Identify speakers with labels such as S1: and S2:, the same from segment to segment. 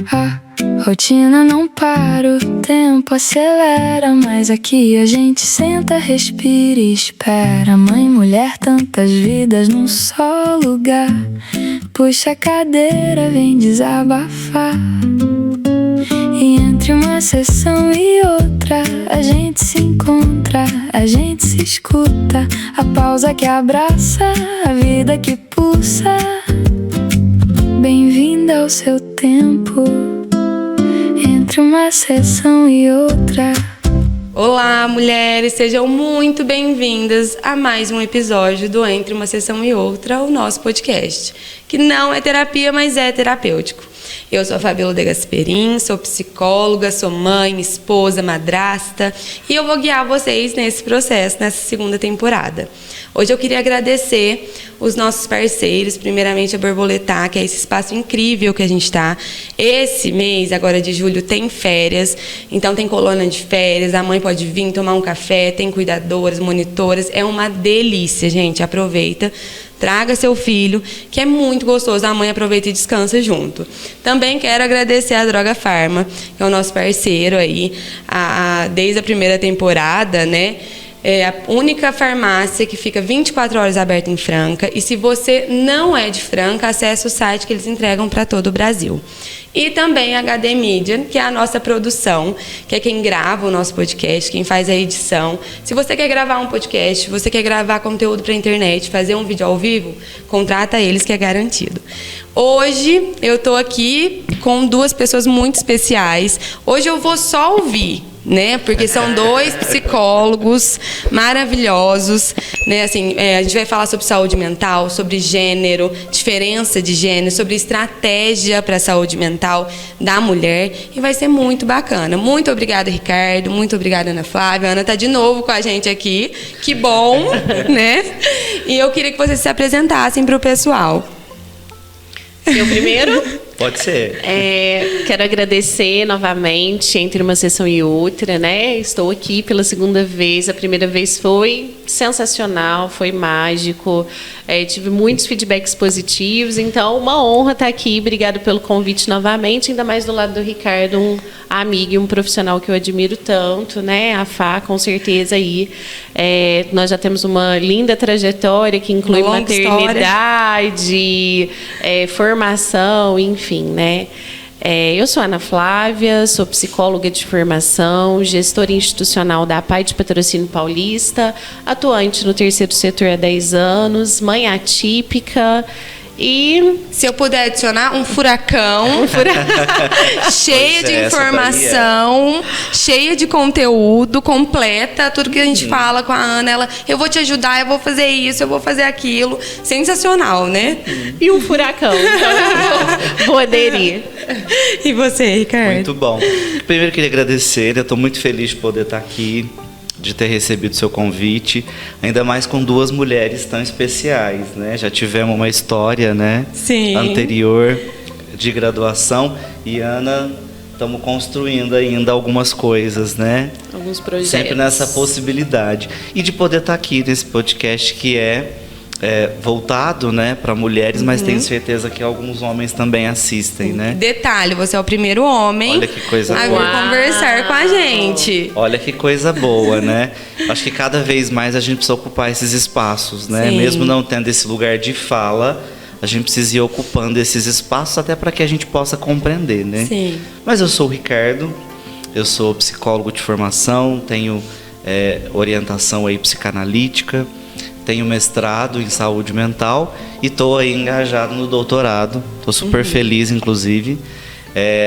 S1: A rotina não para, o tempo acelera, mas aqui a gente senta, respira e espera. Mãe, mulher, tantas vidas num só lugar. Puxa a cadeira, vem desabafar. E entre uma sessão e outra, a gente se encontra, a gente se escuta. A pausa que abraça, a vida que pulsa. Bem-vinda ao seu tempo, entre uma sessão e outra.
S2: Olá, mulheres, sejam muito bem-vindas a mais um episódio do Entre uma Sessão e Outra, o nosso podcast, que não é terapia, mas é terapêutico. Eu sou a Fabíola de Gasperin, sou psicóloga, sou mãe, esposa, madrasta, e eu vou guiar vocês nesse processo, nessa segunda temporada. Hoje eu queria agradecer os nossos parceiros, primeiramente a Borboletar, que é esse espaço incrível que a gente está. Esse mês, agora de julho, tem férias, então tem colônia de férias, a mãe pode vir tomar um café, tem cuidadoras, monitoras, é uma delícia, gente, aproveita. Traga seu filho, que é muito gostoso, a mãe aproveita e descansa junto. Também quero agradecer a Droga Farma, que é o nosso parceiro aí, desde a primeira temporada, né? É a única farmácia que fica 24 horas aberta em Franca. E se você não é de Franca, acesse o site que eles entregam para todo o Brasil. E também a HD Mídia, que é a nossa produção, que é quem grava o nosso podcast, quem faz a edição. Se você quer gravar um podcast, você quer gravar conteúdo para a internet, fazer um vídeo ao vivo, contrata eles que é garantido. Hoje eu estou aqui com duas pessoas muito especiais. Hoje eu vou só ouvir, né? Porque são dois psicólogos maravilhosos, né? Assim, a gente vai falar sobre saúde mental, sobre gênero, diferença de gênero, sobre estratégia para a saúde mental da mulher, e vai ser muito bacana. Muito obrigada, Ricardo, muito obrigada, Ana Flávia. A Ana está de novo com a gente aqui, que bom, né? E eu queria que vocês se apresentassem para o pessoal.
S3: Eu primeiro?
S4: Pode ser.
S3: Quero agradecer novamente, entre uma sessão e outra, né? Estou aqui pela segunda vez. A primeira vez foi sensacional, foi mágico. Tive muitos feedbacks positivos, então uma honra estar aqui. Obrigado pelo convite novamente, ainda mais do lado do Ricardo, um amigo e um profissional que eu admiro tanto, né? A Fá, com certeza aí. Nós já temos uma linda trajetória que inclui maternidade, formação, enfim, né? Eu sou Ana Flávia, sou psicóloga de formação, gestora institucional da APAI de Patrocínio Paulista, atuante no terceiro setor há 10 anos, mãe atípica. E
S2: se eu puder adicionar, um furacão cheia de informação, cheia de conteúdo, completa, tudo que a gente fala com a Ana, ela, eu vou te ajudar, eu vou fazer isso, eu vou fazer aquilo. Sensacional, né?
S3: E um furacão, então vou aderir.
S2: E você, Ricardo?
S4: Muito bom. Primeiro, queria agradecer, eu estou muito feliz de poder estar aqui, de ter recebido seu convite, ainda mais com duas mulheres tão especiais, né? Já tivemos uma história, né?
S2: Sim.
S4: Anterior de graduação, e Ana, estamos construindo ainda algumas coisas, né?
S3: Alguns projetos.
S4: Sempre nessa possibilidade. E de poder estar aqui nesse podcast que é voltado, né, para mulheres, mas tenho certeza que alguns homens também assistem, né?
S2: Detalhe, você é o primeiro homem
S4: Olha que coisa
S2: a vir
S4: boa.
S2: conversar com a gente.
S4: Olha que coisa boa, né? Acho que cada vez mais a gente precisa ocupar esses espaços, né?
S2: Sim.
S4: Mesmo não tendo esse lugar de fala, a gente precisa ir ocupando esses espaços até para que a gente possa compreender, né?
S2: Sim.
S4: Mas eu sou o Ricardo, eu sou psicólogo de formação, tenho orientação aí psicanalítica, tenho mestrado em saúde mental e estou aí engajado no doutorado. Estou super feliz, inclusive.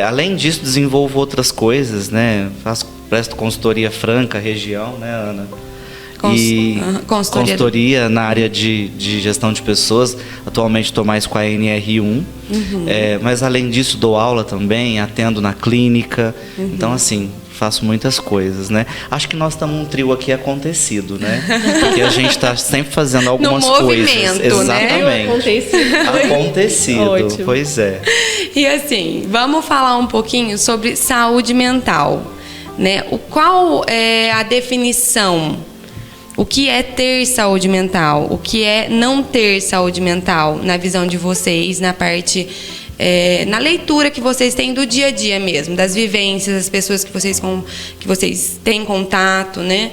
S4: Além disso, desenvolvo outras coisas, né? Presto consultoria Franca, região, né, Ana? Consultoria na área de gestão de pessoas. Atualmente estou mais com a NR1. Mas além disso, dou aula também, atendo na clínica. Então, assim, faço muitas coisas, né? Acho que nós estamos um trio aqui acontecido, né? Porque a gente está sempre fazendo algumas coisas. Exatamente.
S2: Né?
S4: Acontecido.
S3: Ótimo.
S4: Pois é.
S2: E assim, vamos falar um pouquinho sobre saúde mental, né? Qual é a definição? O que é ter saúde mental? O que é não ter saúde mental, na visão de vocês, na parte na leitura que vocês têm do dia a dia mesmo, das vivências, das pessoas que vocês têm contato, né?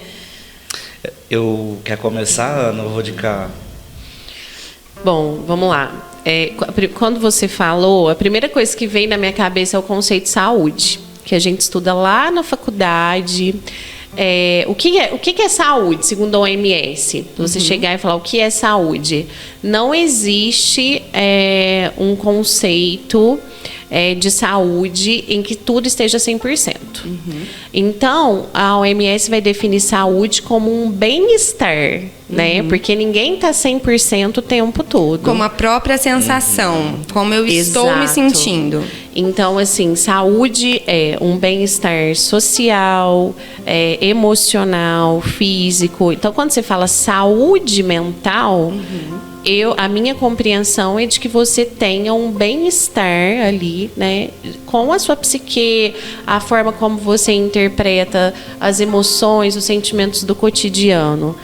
S4: Quer começar, Ana? Eu vou de cá.
S3: Bom, vamos lá. Quando você falou, a primeira coisa que veio na minha cabeça é o conceito de saúde, que a gente estuda lá na faculdade. O que é saúde, segundo a OMS? Você chegar e falar o que é saúde. Não existe um conceito de saúde em que tudo esteja 100%. Então, a OMS vai definir saúde como um bem-estar, né? Porque ninguém está 100% o tempo todo.
S2: Como a própria sensação, como eu estou me sentindo.
S3: Então, assim, saúde é um bem-estar social, emocional, físico. Então, quando você fala saúde mental, a minha compreensão é de que você tenha um bem-estar ali, né, com a sua psique, a forma como você interpreta as emoções, os sentimentos do cotidiano.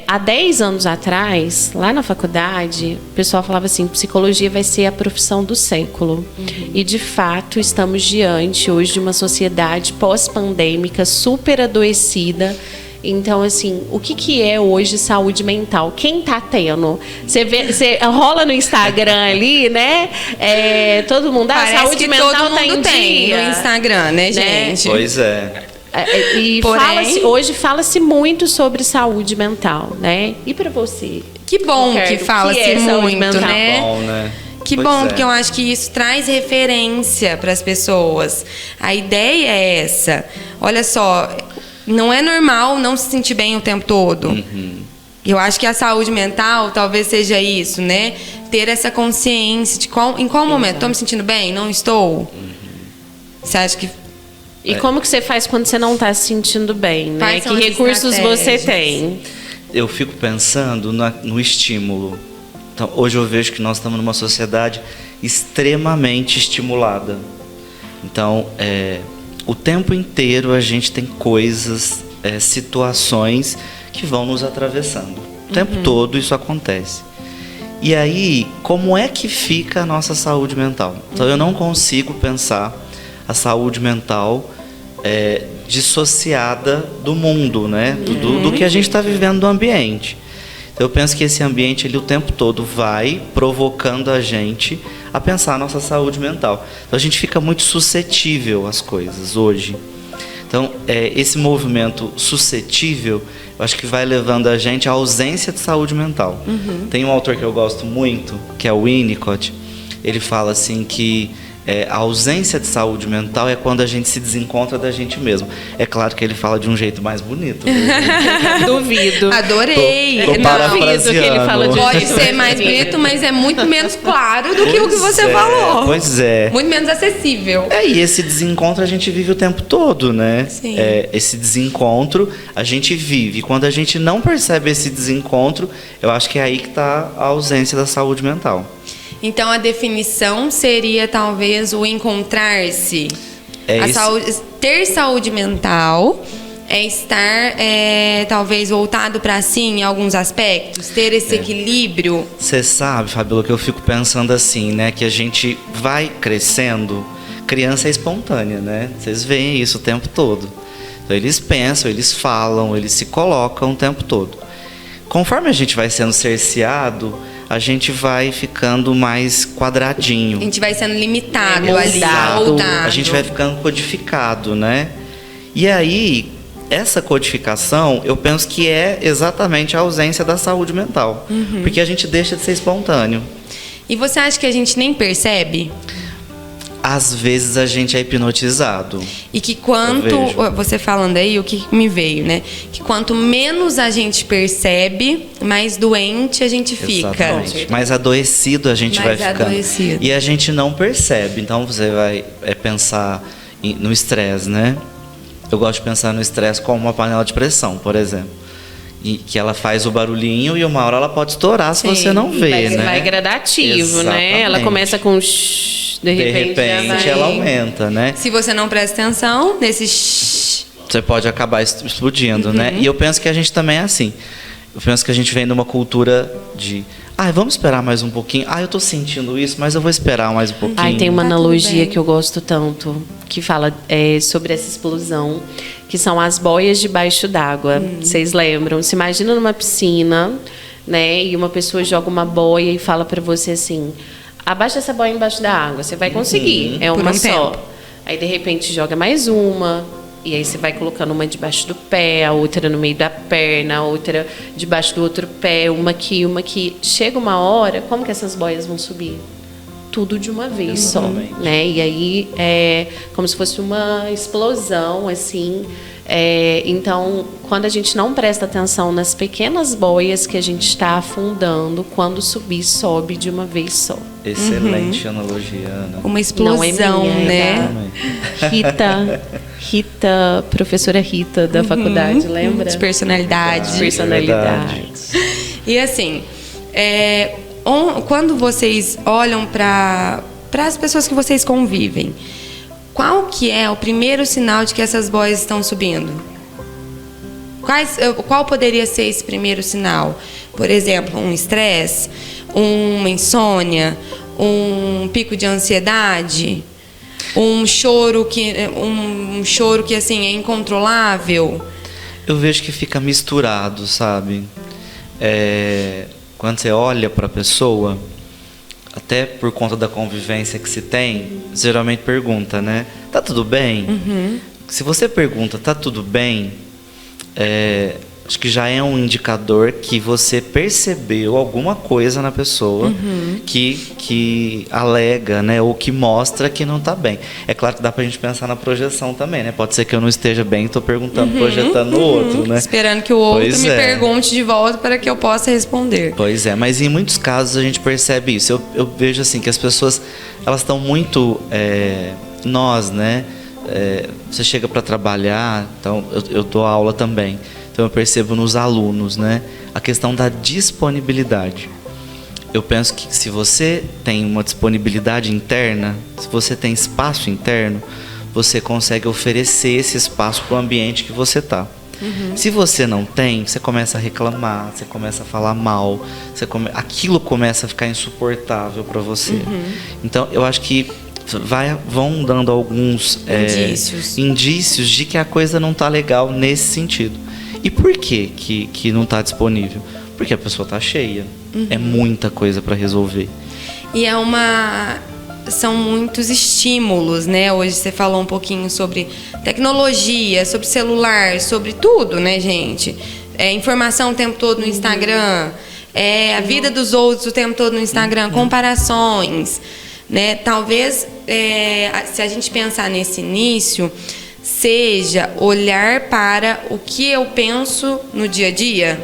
S3: Há 10 anos atrás, lá na faculdade, o pessoal falava assim, psicologia vai ser a profissão do século. E, de fato, estamos diante hoje de uma sociedade pós-pandêmica, super adoecida. Então, assim, o que é hoje saúde mental? Quem tá tendo? Você rola no Instagram ali, né? Todo mundo, saúde
S2: que
S3: mental
S2: todo
S3: tá em
S2: mundo tem
S3: dia.
S2: no Instagram, né, gente?
S4: Pois é.
S2: Porém,
S3: hoje fala-se muito sobre saúde mental, né? E para você?
S2: Que bom que fala-se muito, né?
S4: Bom, né?
S2: Que bom, porque eu acho que isso traz referência para as pessoas. A ideia é essa. Olha só, não é normal não se sentir bem o tempo todo. Eu acho que a saúde mental talvez seja isso, né? Ter essa consciência de em qual momento estou me sentindo bem, não estou. Você acha que...
S3: E como que você faz quando você não está se sentindo bem, né?
S2: Quais
S3: Que
S2: são as
S3: recursos você
S2: estratégias?
S3: tem?
S4: Eu fico pensando no estímulo. Então, hoje eu vejo que nós estamos numa sociedade extremamente estimulada. Então, o tempo inteiro a gente tem coisas, situações que vão nos atravessando. O tempo todo isso acontece. E aí, como é que fica a nossa saúde mental? Então, eu não consigo pensar a saúde mental dissociada do mundo, né? Do que a gente está vivendo do ambiente. Então, eu penso que esse ambiente, ele o tempo todo vai provocando a gente a pensar a nossa saúde mental. Então, a gente fica muito suscetível às coisas hoje. Então, esse movimento suscetível, eu acho que vai levando a gente à ausência de saúde mental. Tem um autor que eu gosto muito, que é o Winnicott. Ele fala assim que a ausência de saúde mental é quando a gente se desencontra da gente mesmo. É claro que ele fala de um jeito mais bonito.
S3: Duvido.
S2: Adorei.
S4: Tô
S3: Duvido que ele fala de um
S2: Pode
S3: jeito
S2: ser mais bonito, mas é muito menos claro do que o que você
S4: Pois é,
S2: falou.
S4: Pois é.
S2: Muito menos acessível.
S4: E esse desencontro a gente vive o tempo todo, né?
S2: Sim.
S4: Esse desencontro a gente vive. E quando a gente não percebe esse desencontro, eu acho que é aí que está a ausência da saúde mental.
S2: Então, a definição seria talvez o encontrar-se. Ter saúde mental é estar talvez voltado para si em alguns aspectos, ter esse equilíbrio.
S4: Você sabe, Fabíola, que eu fico pensando assim, né? Que a gente vai crescendo, criança é espontânea, né? Vocês veem isso o tempo todo. Então, eles pensam, eles falam, eles se colocam o tempo todo. Conforme a gente vai sendo cerceado, a gente vai ficando mais quadradinho.
S2: A gente vai sendo limitado
S3: moldado.
S2: ali, moldado.
S4: A gente vai ficando codificado, né? E aí, essa codificação, eu penso que é exatamente a ausência da saúde mental. Porque a gente deixa de ser espontâneo.
S2: E você acha que a gente nem percebe?
S4: Às vezes a gente é hipnotizado.
S2: E que quanto, você falando aí, o que me veio, né? Que quanto menos a gente percebe, mais doente a gente fica.
S4: Exatamente. Mais adoecido a gente vai ficando.
S2: Adoecido.
S4: E a gente não percebe. Então você vai pensar no estresse, né? Eu gosto de pensar no estresse como uma panela de pressão, por exemplo. E que ela faz o barulhinho e uma hora ela pode estourar se você não vê, né?
S3: Vai gradativo, né? Ela começa com de repente
S4: ela aumenta, né?
S2: Se você não presta atenção nesse
S4: você pode acabar explodindo, né? E eu penso que a gente também é assim. Eu penso que a gente vem numa cultura de... vamos esperar mais um pouquinho. Eu tô sentindo isso, mas eu vou esperar mais um pouquinho.
S3: Tem uma
S2: Tá tudo
S3: analogia
S2: bem.
S3: que eu gosto tanto, que fala sobre essa explosão, que são as boias debaixo d'água. Vocês lembram? Se imagina numa piscina, né? E uma pessoa joga uma boia e fala para você assim: abaixa essa boia embaixo da água, você vai conseguir. É
S2: Por
S3: uma
S2: um
S3: só.
S2: tempo.
S3: Aí, de repente, joga mais uma. E aí você vai colocando uma debaixo do pé, a outra no meio da perna, a outra debaixo do outro pé, uma aqui, uma aqui. Chega uma hora, como que essas boias vão subir? Tudo de uma vez
S4: Exatamente.
S3: só, né? E aí é como se fosse uma explosão, assim. Então, quando a gente não presta atenção nas pequenas boias que a gente está afundando, quando subir, sobe de uma vez só.
S4: Excelente analogia, Ana.
S2: Uma explosão,
S3: Não é minha,
S2: né?
S3: Rita, professora Rita da faculdade, lembra?
S2: De personalidade.
S3: Personalidade.
S2: E assim, quando vocês olham para as pessoas que vocês convivem, qual que é o primeiro sinal de que essas boias estão subindo? Qual poderia ser esse primeiro sinal? Por exemplo, um estresse, uma insônia, um pico de ansiedade, um choro que assim é incontrolável.
S4: Eu vejo que fica misturado, sabe? Quando você olha para a pessoa, até por conta da convivência que se tem, geralmente pergunta, né? Tá tudo bem? Se você pergunta, tá tudo bem? Acho que já é um indicador que você percebeu alguma coisa na pessoa que alega, né, ou que mostra que não está bem. É claro que dá para a gente pensar na projeção também, né? Pode ser que eu não esteja bem e estou perguntando, projetando no outro, né?
S2: Esperando que o outro
S4: Pois
S2: me
S4: é.
S2: pergunte de volta para que eu possa responder.
S4: Pois é, mas em muitos casos a gente percebe isso. Eu vejo assim que as pessoas, elas estão muito... nós, né? Você chega para trabalhar, então eu dou aula também. Então eu percebo nos alunos, né, a questão da disponibilidade. Eu penso que se você tem uma disponibilidade interna, se você tem espaço interno, você consegue oferecer esse espaço para o ambiente que você está. Se você não tem, você começa a reclamar, você começa a falar mal, aquilo começa a ficar insuportável para você. Então eu acho que vão dando alguns indícios de que a coisa não está legal nesse sentido. E por que não está disponível? Porque a pessoa está cheia. É muita coisa para resolver.
S2: E são muitos estímulos, né? Hoje você falou um pouquinho sobre tecnologia, sobre celular, sobre tudo, né, gente? Informação o tempo todo no Instagram, a vida dos outros o tempo todo no Instagram, comparações, né? Talvez, se a gente pensar nesse início, seja olhar para o que eu penso no dia a dia,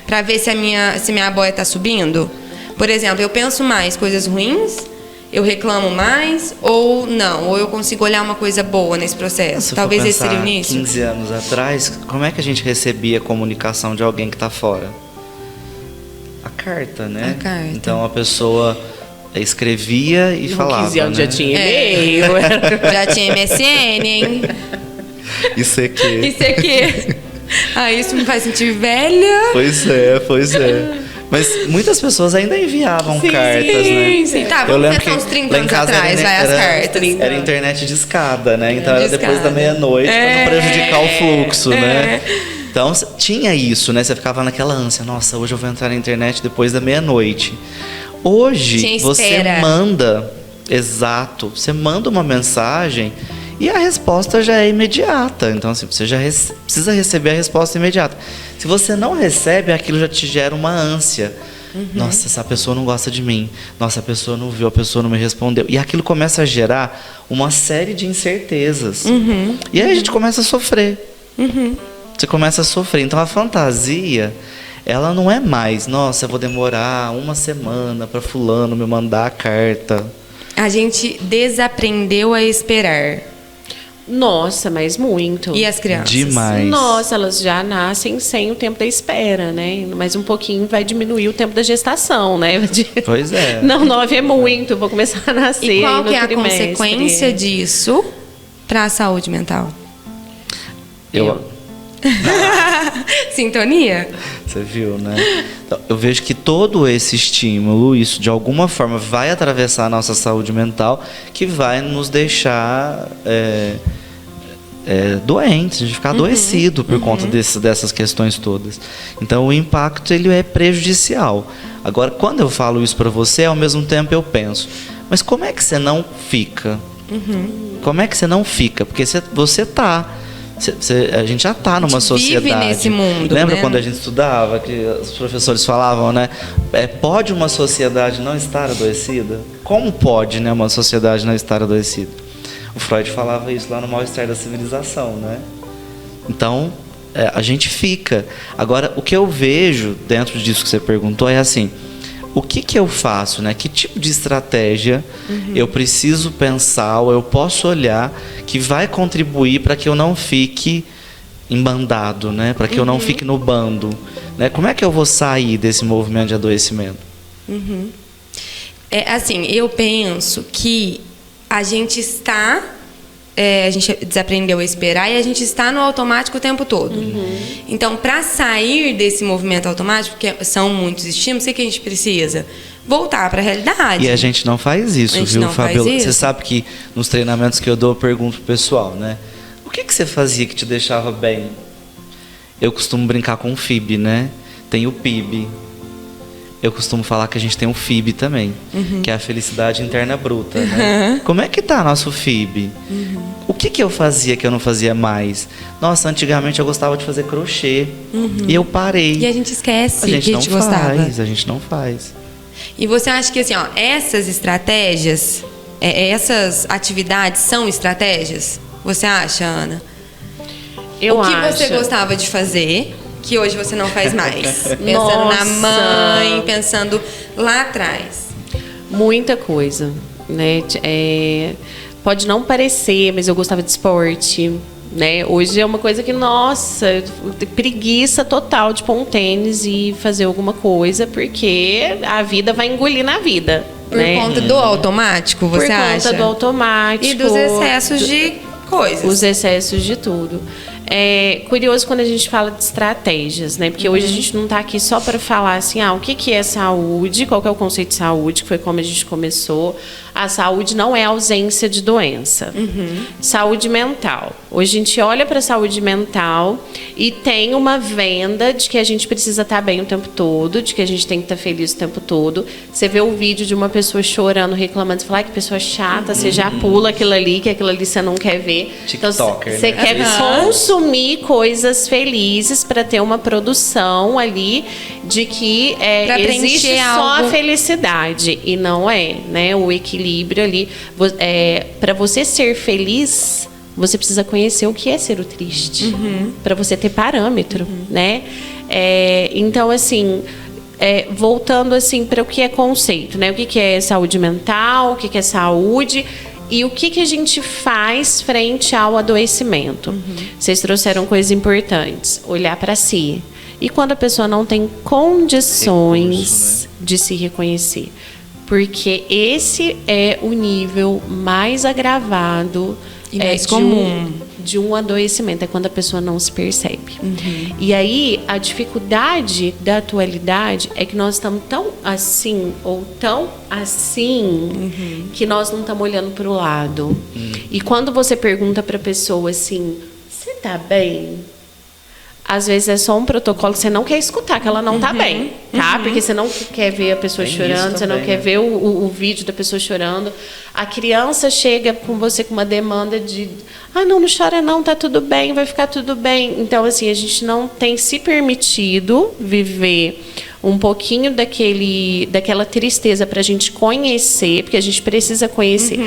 S2: para ver se minha boia está subindo. Por exemplo, eu penso mais coisas ruins, eu reclamo mais ou não? Ou eu consigo olhar uma coisa boa nesse processo? Talvez esse seria o início.
S4: 15 anos atrás, como é que a gente recebia a comunicação de alguém que está fora? A carta, né?
S2: A carta.
S4: Então a pessoa escrevia e falava.
S3: 15 anos
S4: né?
S3: já tinha e-mail.
S2: Já tinha MSN, hein?
S4: Isso aqui.
S2: Isso aqui. Isso me faz sentir velha.
S4: Pois é. Mas muitas pessoas ainda enviavam cartas, né?
S2: Sim. Tá,
S4: Eu
S2: vamos
S4: lembro
S2: pensar
S4: que
S2: uns 30
S4: lá em
S2: anos
S4: casa
S2: atrás, vai as cartas.
S4: Era internet de escada, né? Então era
S2: De
S4: depois
S2: escada.
S4: da meia-noite para não prejudicar o fluxo, né?
S2: É.
S4: Então tinha isso, né? Você ficava naquela ânsia, nossa, hoje eu vou entrar na internet depois da meia-noite. Hoje
S2: Tinha
S4: você
S2: espera.
S4: você manda uma mensagem e a resposta já é imediata. Então assim, você já precisa receber a resposta imediata. Se você não recebe, aquilo já te gera uma ânsia. Nossa, essa pessoa não gosta de mim. Nossa, a pessoa não viu, a pessoa não me respondeu. E aquilo começa a gerar uma série de incertezas. E aí a gente começa a sofrer. Você começa a sofrer. Então a fantasia, ela não é mais, nossa, eu vou demorar uma semana para fulano me mandar a carta.
S2: A gente desaprendeu a esperar.
S3: Nossa, mas muito.
S2: E as crianças?
S4: Demais.
S3: Nossa, elas já nascem sem o tempo da espera, né? Mas um pouquinho vai diminuir o tempo da gestação, né?
S4: Pois é.
S3: Não, 9 é muito, vou começar a nascer.
S2: E qual
S3: aí no
S2: que é a
S3: trimestre.
S2: consequência disso para a saúde mental?
S4: Eu
S2: Sintonia?
S4: Você viu, né? Então, eu vejo que todo esse estímulo, isso de alguma forma vai atravessar a nossa saúde mental, que vai nos deixar doentes, de ficar adoecido por conta dessas questões todas. Então o impacto ele é prejudicial. Agora, quando eu falo isso para você, ao mesmo tempo eu penso, mas como é que você não fica? Como é que você não fica? Porque você tá. A gente já está numa sociedade.
S2: Vive nesse mundo.
S4: Lembra, né? Quando a gente estudava, que os professores falavam, né? Pode uma sociedade não estar adoecida? Como pode, né, uma sociedade não estar adoecida? O Freud falava isso lá no Mal-Estar da Civilização, né? Então, a gente fica. Agora, o que eu vejo dentro disso que você perguntou é assim: o que eu faço, né? Que tipo de estratégia eu preciso pensar ou eu posso olhar que vai contribuir para que eu não fique embandado, né? Para que eu não fique no bando, né? Como é que eu vou sair desse movimento de adoecimento?
S2: Assim, eu penso que a gente está... a gente desaprendeu a esperar e a gente está no automático o tempo todo. Então, para sair desse movimento automático, porque são muitos estímulos, o que a gente precisa? Voltar para a realidade.
S4: E a gente não faz isso, viu, Fabiola? Você sabe que nos treinamentos que eu dou, eu pergunto pro pessoal, né? O que você fazia que te deixava bem? Eu costumo brincar com o FIB, né? Tem o PIB. Eu costumo falar que a gente tem um FIB também, que é a felicidade interna bruta, né? Como é que tá nosso FIB? O que eu fazia que eu não fazia mais? Nossa, antigamente eu gostava de fazer crochê e eu parei.
S2: E a gente esquece
S4: que a gente
S2: gostava.
S4: A gente não faz.
S2: E você acha que assim, ó, essas estratégias, essas atividades são estratégias? Você acha, Ana?
S3: Eu acho.
S2: O que você gostava de fazer que hoje você não faz mais? Pensando
S3: Nossa.
S2: na mãe, pensando lá atrás.
S3: Muita coisa, né? Pode não parecer, mas eu gostava de esporte, né? Hoje é uma coisa que, nossa, preguiça total de pôr um tênis e fazer alguma coisa, porque a vida vai engolir na vida.
S2: Por
S3: né?
S2: conta do automático, você acha?
S3: Por conta do automático.
S2: E dos excessos de coisas.
S3: Os excessos de tudo. É curioso quando a gente fala de estratégias, né? Porque hoje a gente não está aqui só para falar assim, o que é saúde, qual que é o conceito de saúde, que foi como a gente começou. A saúde não é ausência de doença. Saúde mental. Hoje a gente olha para a saúde mental e tem uma venda de que a gente precisa estar bem o tempo todo, de que a gente tem que estar feliz o tempo todo. Você vê o vídeo de uma pessoa chorando, reclamando, você fala, que pessoa chata, você já pula aquilo ali, que aquilo ali você não quer ver.
S4: TikToker,
S3: então, você quer consumir coisas felizes para ter uma produção ali de que existe só a felicidade. E não é, né? O equilíbrio ali. Para você ser feliz, você precisa conhecer o que é ser o triste. Para você ter parâmetro, né? Então, assim... voltando assim para o que é conceito, né? O que é saúde mental, o que é saúde... E o que a gente faz frente ao adoecimento? Vocês trouxeram coisas importantes. Olhar para si. E quando a pessoa não tem condições de se reconhecer? Porque esse é o nível mais agravado
S2: e mais comum
S3: de um adoecimento. É quando a pessoa não se percebe. E aí, a dificuldade da atualidade é que nós estamos tão assim, ou tão assim, que nós não estamos olhando para o lado. E quando você pergunta para a pessoa assim, você está bem? Às vezes é só um protocolo que você não quer escutar, que ela não está bem, tá? Porque você não quer ver a pessoa chorando, você não quer ver o vídeo da pessoa chorando. A criança chega com você com uma demanda de não chora não, tá tudo bem, vai ficar tudo bem. Então, assim, a gente não tem se permitido viver um pouquinho daquela tristeza pra gente conhecer, porque a gente precisa conhecer.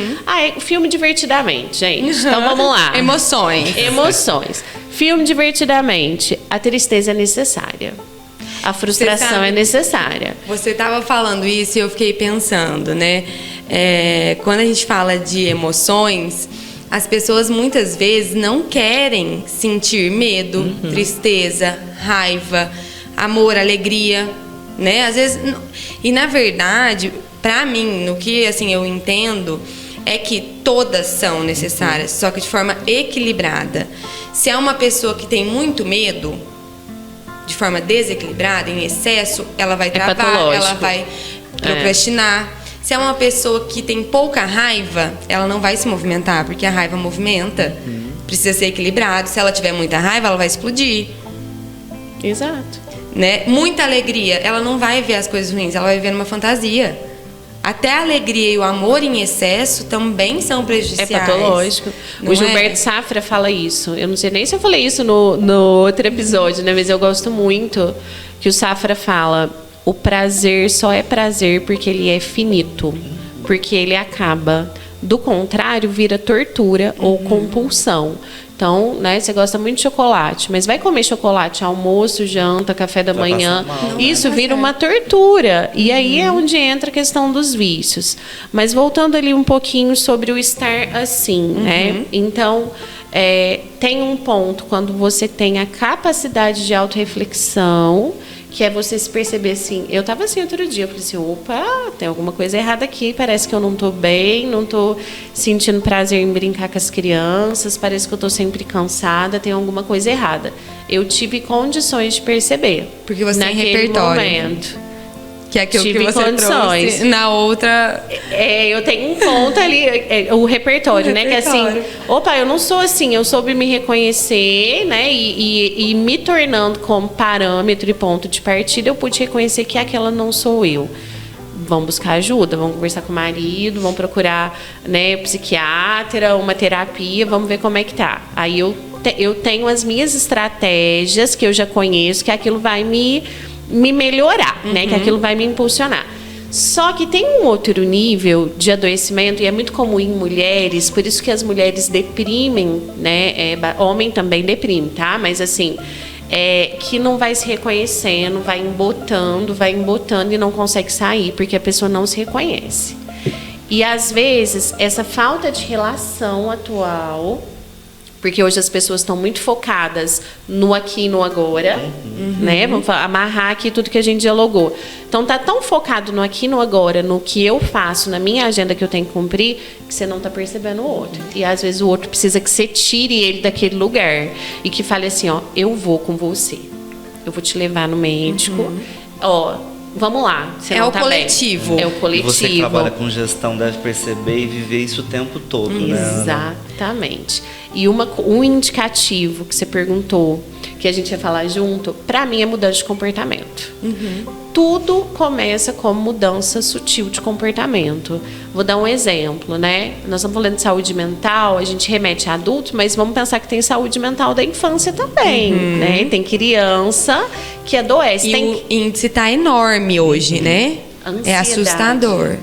S3: Filme Divertidamente, gente. Então, vamos lá. Emoções. Filme Divertidamente. A tristeza é necessária. A frustração é necessária.
S2: Você estava falando isso e eu fiquei pensando, né? Quando a gente fala de emoções, as pessoas muitas vezes não querem sentir medo, tristeza, raiva, amor, alegria, né? Às vezes, e na verdade, para mim, no que assim eu entendo, é que todas são necessárias, só que de forma equilibrada. Se é uma pessoa que tem muito medo, de forma desequilibrada, em excesso, ela vai travar,
S3: patológico.
S2: ela vai procrastinar. Se é uma pessoa que tem pouca raiva, ela não vai se movimentar, porque a raiva movimenta. Precisa ser equilibrado. Se ela tiver muita raiva, ela vai explodir.
S3: Exato.
S2: Né? Muita alegria, ela não vai ver as coisas ruins, ela vai ver numa fantasia. Até a alegria e o amor em excesso também são prejudiciais.
S3: É patológico.
S2: Não
S3: O Gilberto Safra fala isso. Eu não sei nem se eu falei isso no outro episódio, né? Mas eu gosto muito que o Safra fala: o prazer só é prazer porque ele é finito, porque ele acaba. Do contrário, vira tortura ou compulsão. Então, né, você gosta muito de chocolate, mas vai comer chocolate almoço, janta, café da manhã, isso vira uma tortura. E aí é onde entra a questão dos vícios. Mas voltando ali um pouquinho sobre o estar assim, né? Então, tem um ponto quando você tem a capacidade de autorreflexão, que é você se perceber assim. Eu estava assim outro dia, eu falei assim, opa, tem alguma coisa errada aqui, parece que eu não estou bem, não estou sentindo prazer em brincar com as crianças, parece que eu estou sempre cansada, tem alguma coisa errada. Eu tive condições de perceber.
S2: Porque você tem
S3: naquele
S2: repertório.
S3: momento.
S2: Que é aquilo
S3: Tive
S2: que você
S3: condições.
S2: trouxe na outra...
S3: Eu tenho um ponto ali, o repertório, né? Que é assim, opa, eu não sou assim, eu soube me reconhecer, né? E me tornando como parâmetro e ponto de partida, eu pude reconhecer que aquela não sou eu. Vamos buscar ajuda, vamos conversar com o marido, vamos procurar, né, psiquiatra, uma terapia, vamos ver como é que tá. Aí eu tenho as minhas estratégias que eu já conheço, que aquilo vai me melhorar, né? Que aquilo vai me impulsionar. Só que tem um outro nível de adoecimento, e é muito comum em mulheres, por isso que as mulheres deprimem, né? Homem também deprime, tá? Mas assim, que não vai se reconhecendo, vai embotando e não consegue sair, porque a pessoa não se reconhece. E às vezes, essa falta de relação atual, porque hoje as pessoas estão muito focadas no aqui e no agora, né? Vamos amarrar aqui tudo que a gente dialogou. Então, tá tão focado no aqui e no agora, no que eu faço, na minha agenda que eu tenho que cumprir, que você não está percebendo o outro. E às vezes o outro precisa que você tire ele daquele lugar e que fale assim, ó, eu vou com você. Eu vou te levar no médico. Ó, vamos lá. Você não tá
S2: coletivo.
S3: Bem. É o coletivo.
S4: Você que trabalha com gestão deve perceber e viver isso o tempo todo, né?
S3: Exatamente. E um indicativo que você perguntou, que a gente ia falar junto, para mim é mudança de comportamento. Tudo começa como mudança sutil de comportamento. Vou dar um exemplo, né? Nós estamos falando de saúde mental, a gente remete a adulto, mas vamos pensar que tem saúde mental da infância também, né? Tem criança que adoece.
S2: E o índice está enorme hoje, né?
S3: Ansiedade.
S2: É assustador.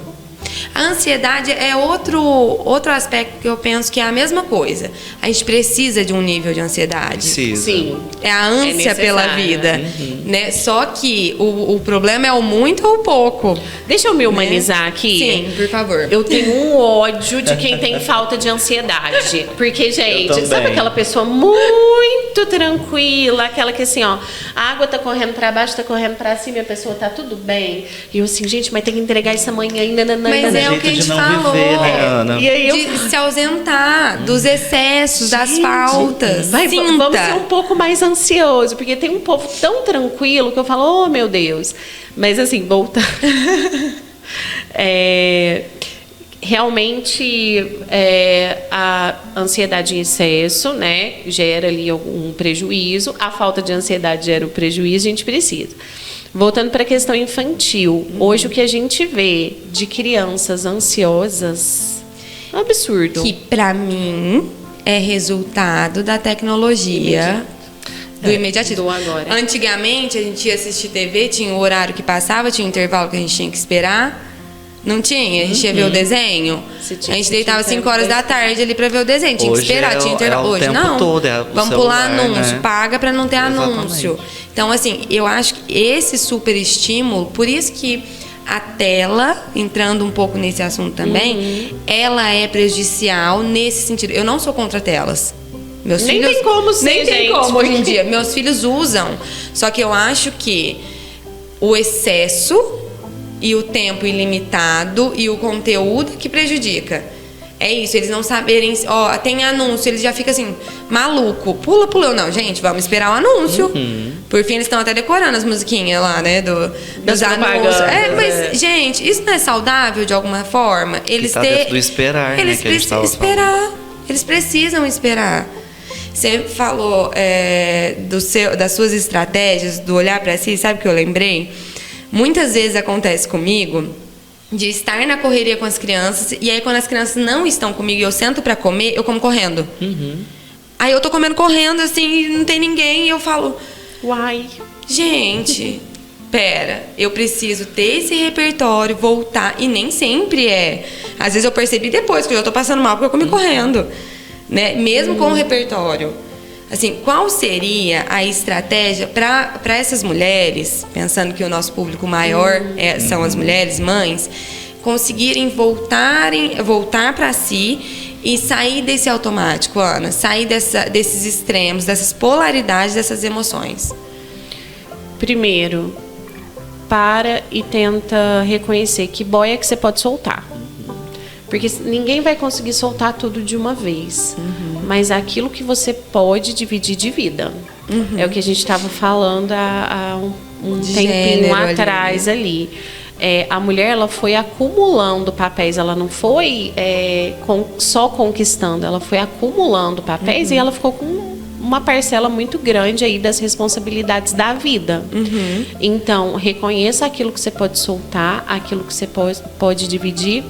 S2: A ansiedade é outro aspecto que eu penso que é a mesma coisa. A gente precisa de um nível de ansiedade.
S4: Precisa.
S3: Sim.
S2: É a ânsia pela vida. Né? Só que o problema é o muito ou o pouco.
S3: Deixa eu me humanizar aqui.
S2: Sim, por favor.
S3: Eu tenho um ódio de quem tem falta de ansiedade. Porque, gente, sabe aquela pessoa muito tranquila, aquela que assim, ó, a água tá correndo pra baixo, tá correndo pra cima, e a pessoa tá tudo bem. E eu assim, gente, mas tem que entregar isso amanhã ainda.
S2: Mas é o que a gente falou.
S4: Viver, né, Ana?
S3: E aí
S2: de se ausentar dos excessos, das faltas.
S3: Vamos ser um pouco mais ansioso, porque tem um povo tão tranquilo que eu falo, oh meu Deus. Mas assim, volta. Realmente a ansiedade em excesso, né, gera ali algum prejuízo. A falta de ansiedade gera o prejuízo, a gente precisa. Voltando para a questão infantil, hoje o que a gente vê de crianças ansiosas é um absurdo.
S2: Que para mim é resultado da tecnologia. Do imediatismo.
S3: Do agora.
S2: Antigamente a gente ia assistir TV, tinha o horário que passava, tinha o intervalo que a gente tinha que esperar. Não tinha? A gente ia ver o desenho. A gente deitava 5 horas da tarde ali pra ver o desenho. Tinha que esperar, tinha intervalo. Hoje não. Vamos pular anúncio, né? Paga pra não ter anúncio. Então, assim, eu acho que esse super estímulo, por isso que a tela, entrando um pouco nesse assunto também, ela é prejudicial nesse sentido. Eu não sou contra telas. Meus
S3: nem
S2: filhos,
S3: tem como ser,
S2: nem tem
S3: gente,
S2: como hoje em dia. Meus filhos usam. Só que eu acho que o excesso e o tempo ilimitado e o conteúdo que prejudica. É isso, eles não saberem... Ó, tem anúncio, eles já ficam assim, maluco. Pula. Não, gente, vamos esperar o anúncio. Por fim, eles estão até decorando as musiquinhas lá, né? Dos anúncios. Mas, gente, isso não é saudável de alguma forma? Eles
S4: dentro do esperar,
S2: eles
S4: né? Que a gente tava
S2: esperar. Eles precisam esperar. Você falou das suas estratégias, do olhar para si, sabe o que eu lembrei? Muitas vezes acontece comigo de estar na correria com as crianças, e aí quando as crianças não estão comigo e eu sento para comer, eu como correndo. Aí eu tô comendo correndo, assim, não tem ninguém, e eu falo...
S3: Uai.
S2: Gente, pera, eu preciso ter esse repertório, voltar, e nem sempre é. Às vezes eu percebi depois que eu já tô passando mal porque eu comi correndo, né? Mesmo com o repertório. Assim, qual seria a estratégia para essas mulheres, pensando que o nosso público maior são as mulheres, mães, conseguirem voltar para si e sair desse automático, Ana? Sair desses extremos, dessas polaridades, dessas emoções?
S3: Primeiro, para e tenta reconhecer que boia que você pode soltar. Porque ninguém vai conseguir soltar tudo de uma vez. Mas aquilo que você pode dividir, divida. É o que a gente estava falando há um tempinho atrás ali. A mulher, ela foi acumulando papéis. Ela não foi só conquistando. Ela foi acumulando papéis e ela ficou com uma parcela muito grande aí das responsabilidades da vida. Então, reconheça aquilo que você pode soltar, aquilo que você pode dividir.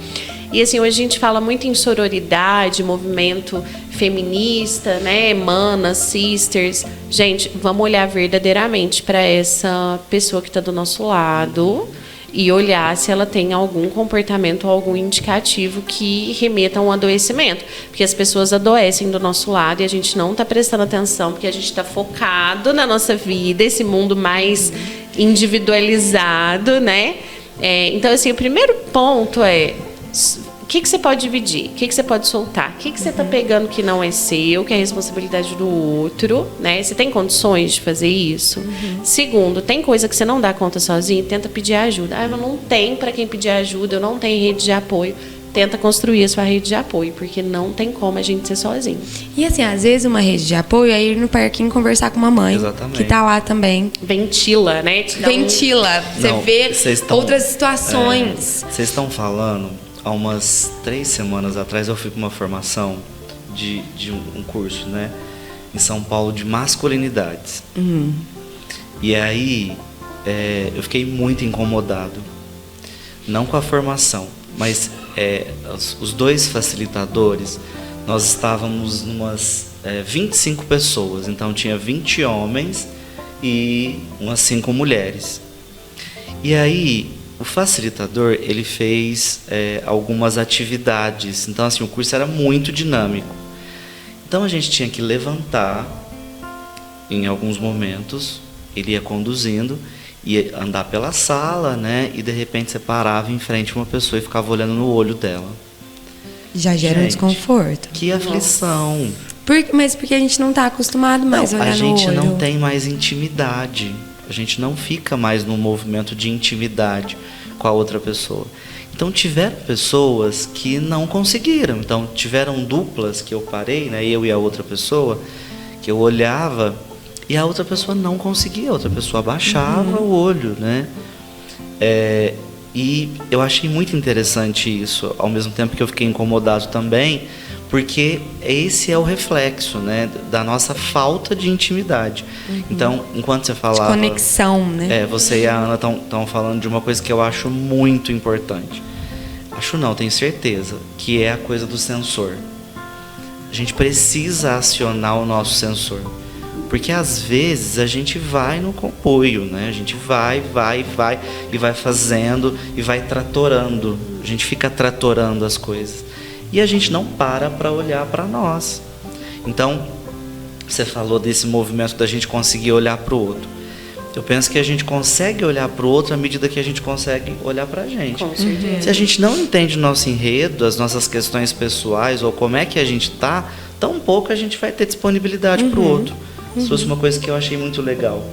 S3: E assim, hoje a gente fala muito em sororidade, movimento feminista, né? Manas, sisters. Gente, vamos olhar verdadeiramente para essa pessoa que está do nosso lado e olhar se ela tem algum comportamento ou algum indicativo que remeta a um adoecimento. Porque as pessoas adoecem do nosso lado e a gente não está prestando atenção porque a gente está focado na nossa vida, esse mundo mais individualizado, né? Então, assim, o primeiro ponto o que você pode dividir? O que você pode soltar? O que você está pegando que não é seu, que é responsabilidade do outro, né? Você tem condições de fazer isso? Segundo, tem coisa que você não dá conta sozinho? Tenta pedir ajuda. Eu não tenho para quem pedir ajuda, eu não tenho rede de apoio. Tenta construir a sua rede de apoio, porque não tem como a gente ser sozinho.
S2: E assim, às vezes uma rede de apoio é ir no parquinho conversar com uma mãe.
S4: Exatamente.
S2: Que tá lá também.
S3: Ventila, né?
S2: Ventila. Você vê outras situações.
S4: Vocês estão falando, há umas 3 semanas atrás eu fui para uma formação de um curso, né? Em São Paulo, de masculinidades. E aí eu fiquei muito incomodado. Não com a formação, mas os 2 facilitadores, nós estávamos umas 25 pessoas, então tinha 20 homens e umas 5 mulheres. E aí o facilitador, ele fez algumas atividades, então assim, o curso era muito dinâmico. Então a gente tinha que levantar em alguns momentos, ele ia conduzindo, ia andar pela sala, né? E de repente você parava em frente a uma pessoa e ficava olhando no olho dela.
S2: Já gera um desconforto.
S4: Que aflição.
S2: Mas porque a gente não está acostumado mais a olhar no olho.
S4: A gente não tem mais intimidade. A gente não fica mais num movimento de intimidade com a outra pessoa. Então tiveram pessoas que não conseguiram. Então tiveram duplas que eu parei, né? Eu e a outra pessoa, que eu olhava e a outra pessoa não conseguia, a outra pessoa abaixava o olho, né? E eu achei muito interessante isso, ao mesmo tempo que eu fiquei incomodado também, porque esse é o reflexo, né, da nossa falta de intimidade. Então, enquanto você falava...
S2: De conexão, né?
S4: Você e a Ana estão falando de uma coisa que eu acho muito importante. Acho não, tenho certeza, que é a coisa do sensor. A gente precisa acionar o nosso sensor. Porque às vezes a gente vai no comboio, né? A gente vai e vai fazendo e vai tratorando. A gente fica tratorando as coisas. E a gente não para olhar para nós. Então, você falou desse movimento da gente conseguir olhar para o outro. Eu penso que a gente consegue olhar para o outro à medida que a gente consegue olhar para a gente.
S3: Com certeza.
S4: Se a gente não entende o nosso enredo, as nossas questões pessoais ou como é que a gente está, tão pouco a gente vai ter disponibilidade para o outro. Isso fosse uma coisa que eu achei muito legal.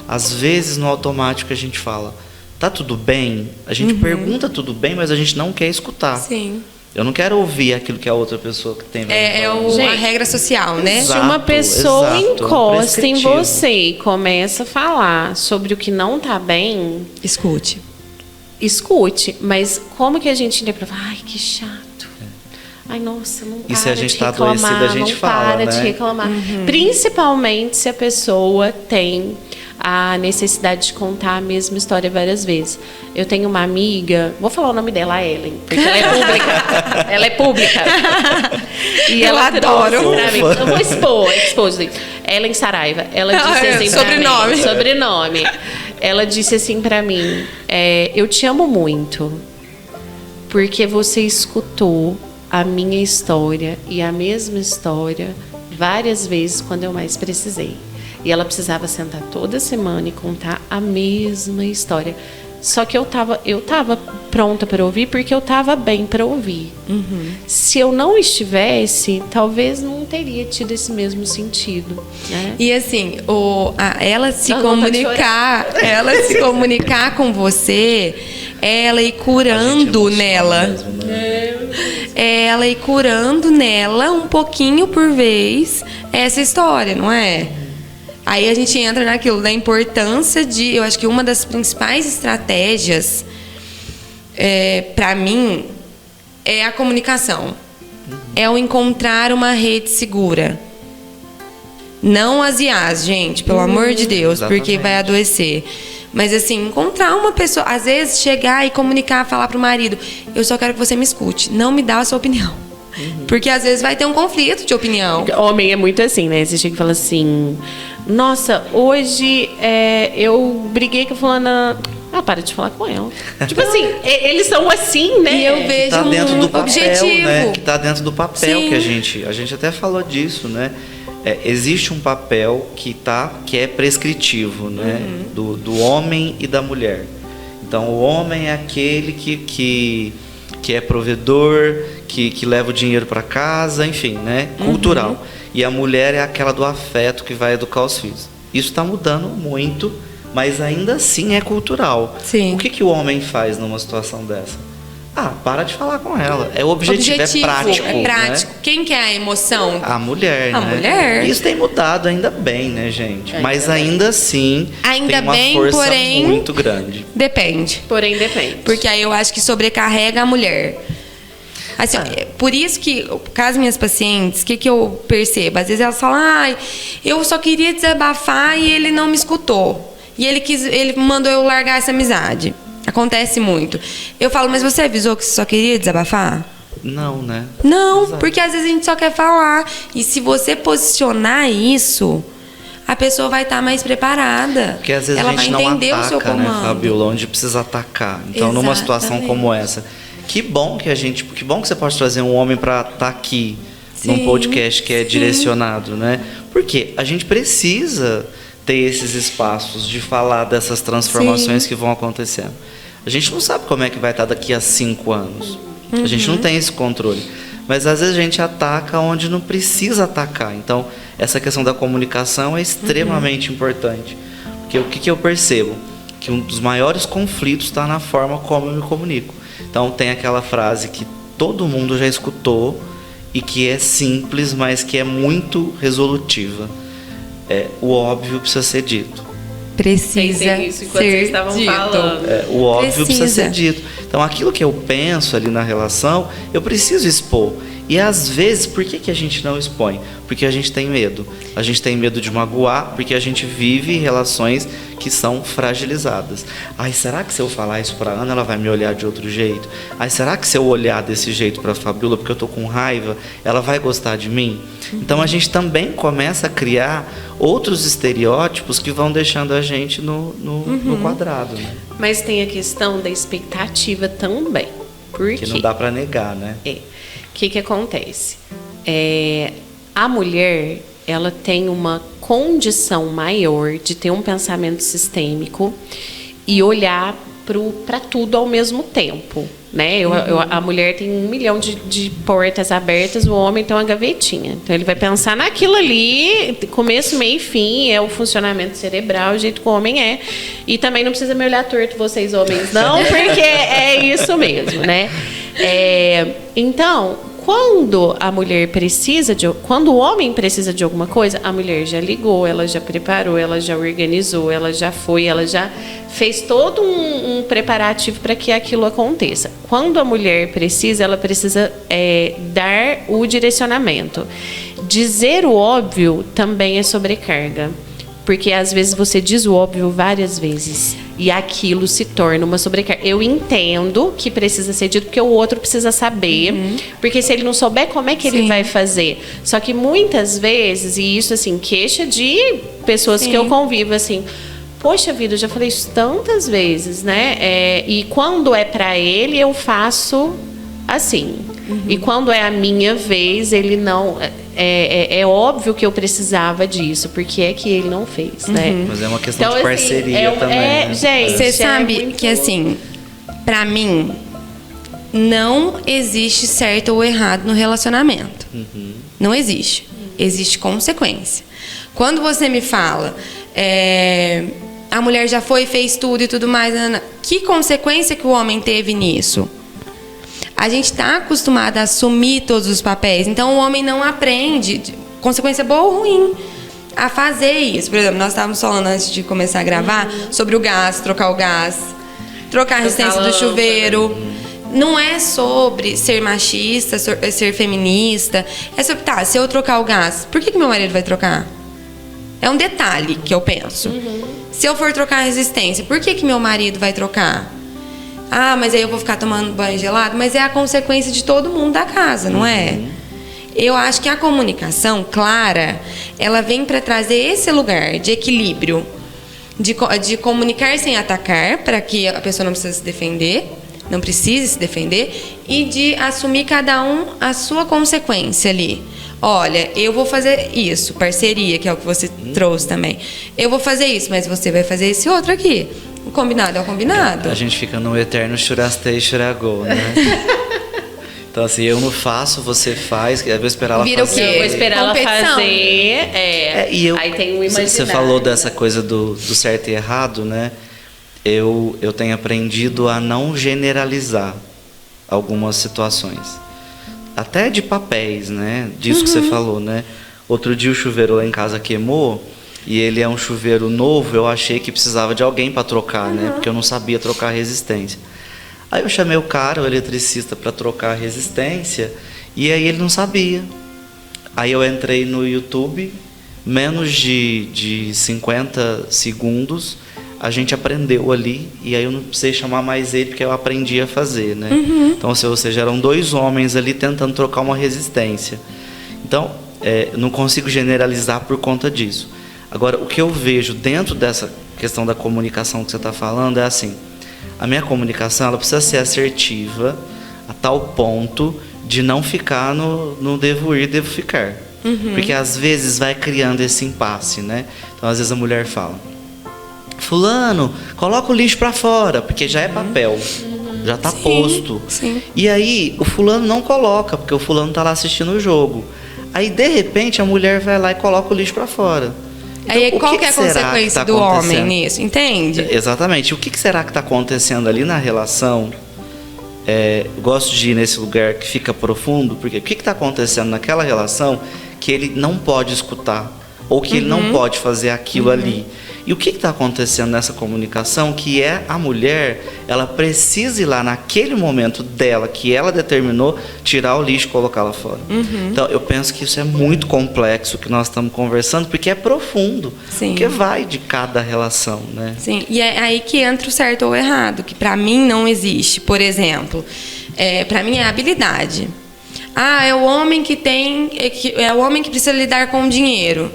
S4: Às vezes, no automático, a gente fala, tá tudo bem? A gente pergunta tudo bem, mas a gente não quer escutar.
S2: Sim.
S4: Eu não quero ouvir aquilo que a outra pessoa que tem.
S2: A regra social, né?
S3: Se uma pessoa
S4: exato,
S3: encosta em
S4: prescritivo.
S3: você e começa a falar sobre o que não tá bem,
S2: Escute.
S3: escute. Mas como que a gente interpreta? Ai, que chato. Ai, nossa, não para
S4: E se a gente
S3: de
S4: tá
S3: reclamar,
S4: adoecida, a gente
S3: não
S4: fala,
S3: para
S4: né?
S3: de reclamar. Principalmente se a pessoa tem a necessidade de contar a mesma história várias vezes. Eu tenho uma amiga, vou falar o nome dela, a Ellen, porque ela é pública. Ela é pública. E
S2: Eu
S3: ela
S2: adoro.
S3: trouxe pra mim. Eu vou expor. Ellen Saraiva. Ela disse assim pra
S2: Sobrenome.
S3: mim. Sobrenome. Ela disse assim pra mim: eu te amo muito, porque você escutou a minha história e a mesma história várias vezes quando eu mais precisei. E ela precisava sentar toda semana e contar a mesma história. Só que eu tava pronta para ouvir porque eu tava bem para ouvir. Se eu não estivesse, talvez não teria tido esse mesmo sentido, né?
S2: E assim, ela se
S3: Dá vontade de
S2: comunicar com você, ela ir curando nela.
S4: Mesmo, né?
S2: Ela ir curando nela um pouquinho por vez essa história, não é? Aí a gente entra naquilo da importância de... Eu acho que uma das principais estratégias, para mim, é a comunicação. É o encontrar uma rede segura. Não as IAs, gente, pelo amor de Deus, porque
S4: exatamente.
S2: vai adoecer. Mas assim, encontrar uma pessoa... Às vezes, chegar e comunicar, falar pro marido: eu só quero que você me escute, não me dá a sua opinião. Porque às vezes vai ter um conflito de opinião.
S3: Homem é muito assim, né? Você chega e fala assim: nossa, hoje eu briguei com a fulana. Para de falar com ela. Tipo assim, eles são assim, né?
S2: E eu vejo
S4: Tá dentro do papel,
S2: objetivo.
S4: né? Que tá dentro do papel.
S2: Sim.
S4: Que a gente até falou disso, né? Existe um papel que é prescritivo, né? Do homem e da mulher. Então, o homem é aquele que é provedor, que leva o dinheiro para casa, enfim, né? Cultural. E a mulher é aquela do afeto que vai educar os filhos. Isso está mudando muito, mas ainda assim é cultural.
S2: Sim.
S4: O que o homem faz numa situação dessa? Para de falar com ela. É objetivo, é prático.
S2: É prático.
S4: Né?
S2: Quem quer a emoção?
S4: A mulher,
S2: A
S4: né?
S2: mulher.
S4: Isso tem mudado, ainda bem, né, gente? Mas ainda assim,
S2: Ainda
S4: tem uma
S2: bem,
S4: força
S2: porém,
S4: muito grande.
S2: Depende.
S3: Porém, depende.
S2: Porque aí eu acho que sobrecarrega a mulher. Assim, por isso que, com as minhas pacientes, o que eu percebo? Às vezes elas falam: eu só queria desabafar e ele não me escutou. E ele mandou eu largar essa amizade. Acontece muito. Eu falo: mas você avisou que você só queria desabafar?
S4: Não, né?
S2: Não,
S4: Exato.
S2: porque às vezes a gente só quer falar. E se você posicionar isso, a pessoa vai estar mais preparada.
S4: Porque às vezes
S2: ela
S4: a gente
S2: vai
S4: não
S2: entender
S4: ataca,
S2: o seu comando.
S4: né, Fabiola, onde precisa atacar. Então, numa situação
S2: Exatamente.
S4: como essa, que bom que você pode trazer um homem para estar aqui num
S2: Sim,
S4: podcast que é
S2: sim.
S4: direcionado, né? Porque a gente precisa ter esses espaços de falar dessas transformações que vão acontecendo. A gente não sabe como é que vai estar daqui a 5 anos. A gente não tem esse controle. Mas às vezes a gente ataca onde não precisa atacar. Então, essa questão da comunicação é extremamente importante. Porque o que eu percebo? Que um dos maiores conflitos está na forma como eu me comunico. Então, tem aquela frase que todo mundo já escutou e que é simples, mas que é muito resolutiva. O óbvio precisa ser dito.
S2: Precisa
S3: isso enquanto
S2: ser
S3: vocês estavam
S2: dito.
S3: falando.
S4: O óbvio precisa
S2: Precisa.
S4: ser dito. Então, aquilo que eu penso ali na relação, eu preciso expor. E às vezes, por que a gente não expõe? Porque a gente tem medo. A gente tem medo de magoar, porque a gente vive relações que são fragilizadas. Será que se eu falar isso para Ana, ela vai me olhar de outro jeito? Será que se eu olhar desse jeito para a Fabiola, porque eu tô com raiva, ela vai gostar de mim? Então a gente também começa a criar outros estereótipos que vão deixando a gente no quadrado, né?
S3: Mas tem a questão da expectativa também. Por
S4: Que
S3: quê?
S4: não dá para negar, né?
S3: O que acontece? A mulher, ela tem uma condição maior de ter um pensamento sistêmico e olhar para tudo ao mesmo tempo, né? A mulher tem 1 milhão de portas abertas, o homem tem uma gavetinha. Então, ele vai pensar naquilo ali, começo, meio e fim, é o funcionamento cerebral, o jeito que o homem é. E também não precisa me olhar torto, vocês homens, não, porque é isso mesmo, né? Então, quando a mulher precisa quando o homem precisa de alguma coisa, a mulher já ligou, ela já preparou, ela já organizou, ela já foi, ela já fez todo um preparativo para que aquilo aconteça. Quando a mulher precisa, ela precisa dar o direcionamento. Dizer o óbvio também é sobrecarga. Porque às vezes você diz o óbvio várias vezes e aquilo se torna uma sobrecarga. Eu entendo que precisa ser dito porque o outro precisa saber, porque se ele não souber, como é que ele vai fazer? Só que muitas vezes, e isso assim, queixa de pessoas que eu convivo assim, poxa vida, eu já falei isso tantas vezes, né? E quando é pra ele, eu faço assim. E quando é a minha vez, ele não... É óbvio que eu precisava disso, porque é que ele não fez, né?
S4: Mas é uma questão de parceria também. Né?
S2: Gente, você sabe que assim, pra mim, não existe certo ou errado no relacionamento. Não existe. Existe consequência. Quando você me fala, a mulher já foi, fez tudo e tudo mais, que consequência que o homem teve nisso? A gente está acostumado a assumir todos os papéis. Então, o homem não aprende, consequência boa ou ruim, a fazer isso. Por exemplo, nós estávamos falando antes de começar a gravar sobre o gás, trocar o gás, trocar a resistência do chuveiro. Não é sobre ser machista, ser feminista. É sobre, se eu trocar o gás, por que meu marido vai trocar? É um detalhe que eu penso. Se eu for trocar a resistência, por que meu marido vai trocar? Mas aí eu vou ficar tomando banho gelado, mas é a consequência de todo mundo da casa, não é? Eu acho que a comunicação clara, ela vem para trazer esse lugar de equilíbrio, de comunicar sem atacar, para que a pessoa não precise se defender, e de assumir cada um a sua consequência ali. Olha, eu vou fazer isso, parceria, que é o que você trouxe também. Eu vou fazer isso, mas você vai fazer esse outro aqui. O combinado é o combinado.
S4: A gente fica no eterno churastei, churagô, né? Então, assim, eu não faço, você faz, eu vou esperar ela
S2: Vira
S4: fazer.
S2: o quê?
S3: Vou esperar
S2: Competição.
S3: ela fazer. Aí tem um imaginário.
S4: Você falou dessa coisa do certo e errado, né? Eu tenho aprendido a não generalizar algumas situações. Até de papéis, né? Disso que você falou, né? Outro dia o chuveiro lá em casa queimou. E ele é um chuveiro novo, eu achei que precisava de alguém para trocar, né? Porque eu não sabia trocar a resistência. Aí eu chamei o cara, o eletricista, para trocar a resistência, e aí ele não sabia. Aí eu entrei no YouTube, menos de 50 segundos, a gente aprendeu ali, e aí eu não precisei chamar mais ele, porque eu aprendi a fazer, né? Então, ou seja, eram 2 homens ali tentando trocar uma resistência. Então, não consigo generalizar por conta disso. Agora, o que eu vejo dentro dessa questão da comunicação que você está falando é assim, a minha comunicação ela precisa ser assertiva a tal ponto de não ficar no devo ir, devo ficar. Porque às vezes vai criando esse impasse, né? Então, às vezes a mulher fala, fulano, coloca o lixo para fora, porque já é papel, já está posto.
S2: Sim.
S4: E aí, o fulano não coloca, porque o fulano está lá assistindo o jogo. Aí, de repente, a mulher vai lá e coloca o lixo para fora. Então,
S2: aí qual que é a consequência do homem nisso? Entende?
S4: Exatamente. O que será que está acontecendo ali na relação? Eu gosto de ir nesse lugar que fica profundo, porque o que está acontecendo naquela relação que ele não pode escutar? Ou que ele não pode fazer aquilo ali? E o que está acontecendo nessa comunicação que a mulher, ela precisa ir lá naquele momento dela, que ela determinou, tirar o lixo e colocar lá fora. Então, eu penso que isso é muito complexo, que nós estamos conversando, porque é profundo.
S2: Sim.
S4: Porque vai de cada relação, né?
S2: Sim, e é aí que entra o certo ou errado, que pra mim não existe. Por exemplo, pra mim é habilidade. É o homem que é o homem que precisa lidar com o dinheiro.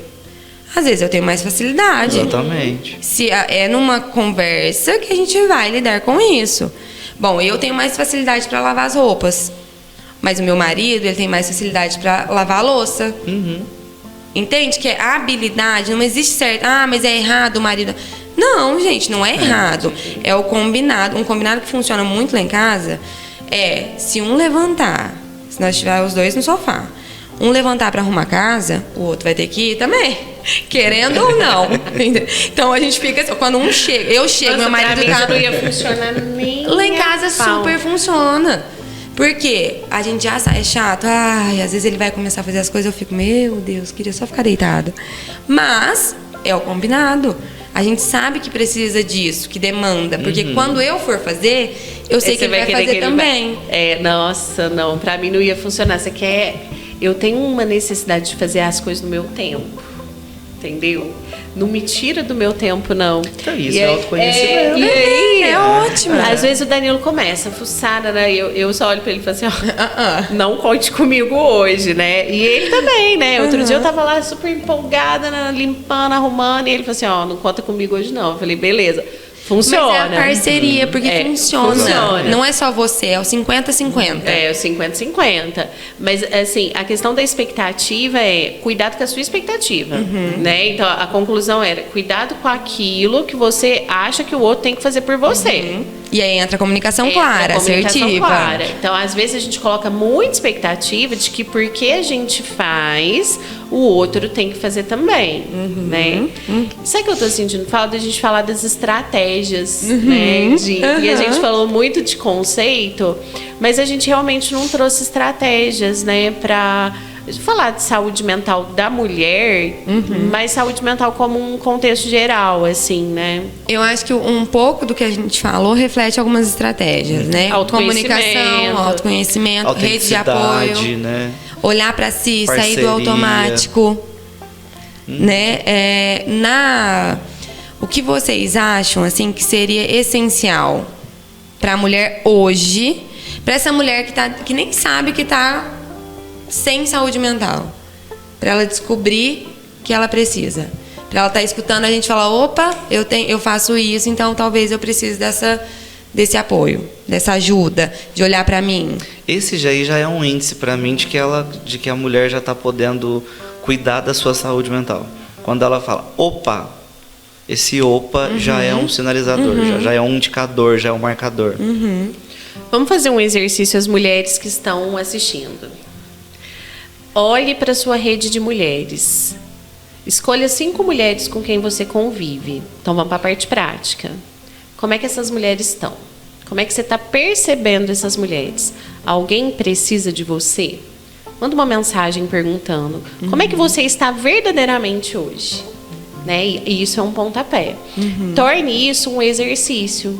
S2: Às vezes eu tenho mais facilidade.
S4: Exatamente.
S2: Se é numa conversa que a gente vai lidar com isso. Bom, eu tenho mais facilidade para lavar as roupas. Mas o meu marido, ele tem mais facilidade para lavar a louça. Entende? Que a habilidade, não existe certo. Mas é errado o marido. Não, gente, não é errado. É o combinado. Um combinado que funciona muito lá em casa se um levantar, se nós estivermos os 2 no sofá, um levantar para arrumar a casa, o outro vai ter que ir também, querendo ou não. Então a gente fica assim, quando um chega, eu chego, meu marido
S3: não ia funcionar nem
S2: lá em casa super funciona. Porque a gente já sai chato. Ai, às vezes ele vai começar a fazer as coisas, eu fico, meu Deus, queria só ficar deitada. Mas é o combinado. A gente sabe que precisa disso, que demanda. Porque quando eu for fazer, eu sei que ele vai fazer também.
S3: Nossa, não. Pra mim não ia funcionar. Você quer... Eu tenho uma necessidade de fazer as coisas no meu tempo. Entendeu? Não me tira do meu tempo, não.
S4: Então, isso é autoconhecimento.
S3: E aí,
S2: é ótimo.
S3: Às vezes o Danilo começa a fuçar, né? Eu só olho pra ele e falo assim, ó, não conte comigo hoje, né? E ele também, né? Outro dia eu tava lá super empolgada, né? Limpando, arrumando, e ele falou assim, ó, não conta comigo hoje não. Eu falei, beleza. Funciona.
S2: Mas é a parceria, porque funciona. Não é só você, é o 50-50.
S3: É o 50-50. Mas, assim, a questão da expectativa é cuidado com a sua expectativa, né? Então, a conclusão era cuidado com aquilo que você acha que o outro tem que fazer por você.
S2: E aí entra a comunicação clara, assertiva.
S3: Clara. Então, às vezes, a gente coloca muita expectativa de que porque a gente faz, o outro tem que fazer também, né? Sabe o que eu tô sentindo falta? A gente falar das estratégias, né? E a gente falou muito de conceito, mas a gente realmente não trouxe estratégias, né? Pra falar de saúde mental da mulher, mas saúde mental como um contexto geral, assim, né?
S2: Eu acho que um pouco do que a gente falou reflete algumas estratégias, né? Comunicação, autoconhecimento, rede de apoio,
S4: né?
S2: Olhar para si,
S4: Parceria.
S2: sair do automático, né? O que vocês acham assim que seria essencial para a mulher hoje, para essa mulher que nem sabe que está sem saúde mental, para ela descobrir que ela precisa, para ela estar escutando a gente falar, opa, eu faço isso, então talvez eu precise desse apoio, dessa ajuda, de olhar para mim.
S4: Esse já é um índice para mim de que a mulher já está podendo cuidar da sua saúde mental. Quando ela fala, opa, esse opa já é um sinalizador, já é um indicador, já é um marcador.
S3: Vamos fazer um exercício às mulheres que estão assistindo. Olhe para a sua rede de mulheres. Escolha 5 mulheres com quem você convive. Então vamos para a parte prática. Como é que essas mulheres estão? Como é que você está percebendo essas mulheres? Alguém precisa de você? Manda uma mensagem perguntando como é que você está verdadeiramente hoje? Né? E isso é um pontapé. Torne isso um exercício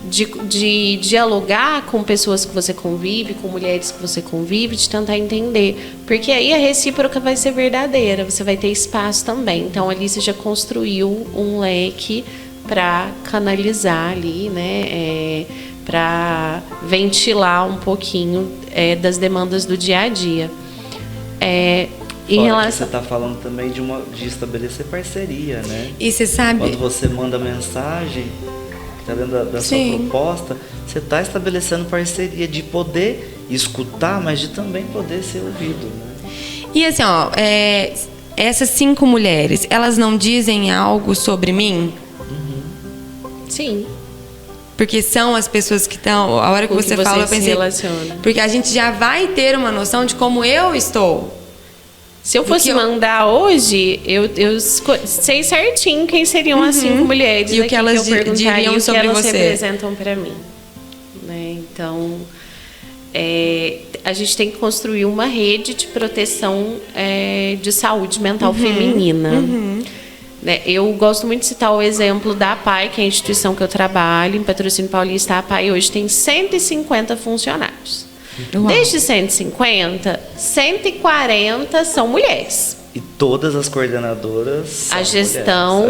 S3: de dialogar com pessoas que você convive, com mulheres que você convive, de tentar entender. Porque aí a recíproca vai ser verdadeira, você vai ter espaço também. Então ali você já construiu um leque para canalizar ali, né? Para ventilar um pouquinho das demandas do dia a dia. Em relação...
S4: Você está falando também de estabelecer parceria, né?
S2: E você sabe...
S4: Quando você manda mensagem, está dentro da sua proposta, você está estabelecendo parceria de poder escutar, mas de também poder ser ouvido, né?
S2: E assim, ó, essas 5 mulheres, elas não dizem algo sobre mim?
S3: Sim.
S2: Porque são as pessoas que estão... A hora que você fala, eu pensei...
S3: Relaciona.
S2: Porque a gente já vai ter uma noção de como eu estou.
S3: Se eu fosse mandar hoje, eu sei certinho quem seriam as 5 mulheres.
S2: E o que elas diriam sobre
S3: o que elas
S2: você.
S3: representam para mim. Né? Então, a gente tem que construir uma rede de proteção de saúde mental feminina. Né? Eu gosto muito de citar o exemplo da APAI, que é a instituição que eu trabalho, em Patrocínio Paulista. A APAI hoje tem 150 funcionários. Uau. Desde 150, 140 são mulheres.
S4: E todas as coordenadoras são
S3: a gestão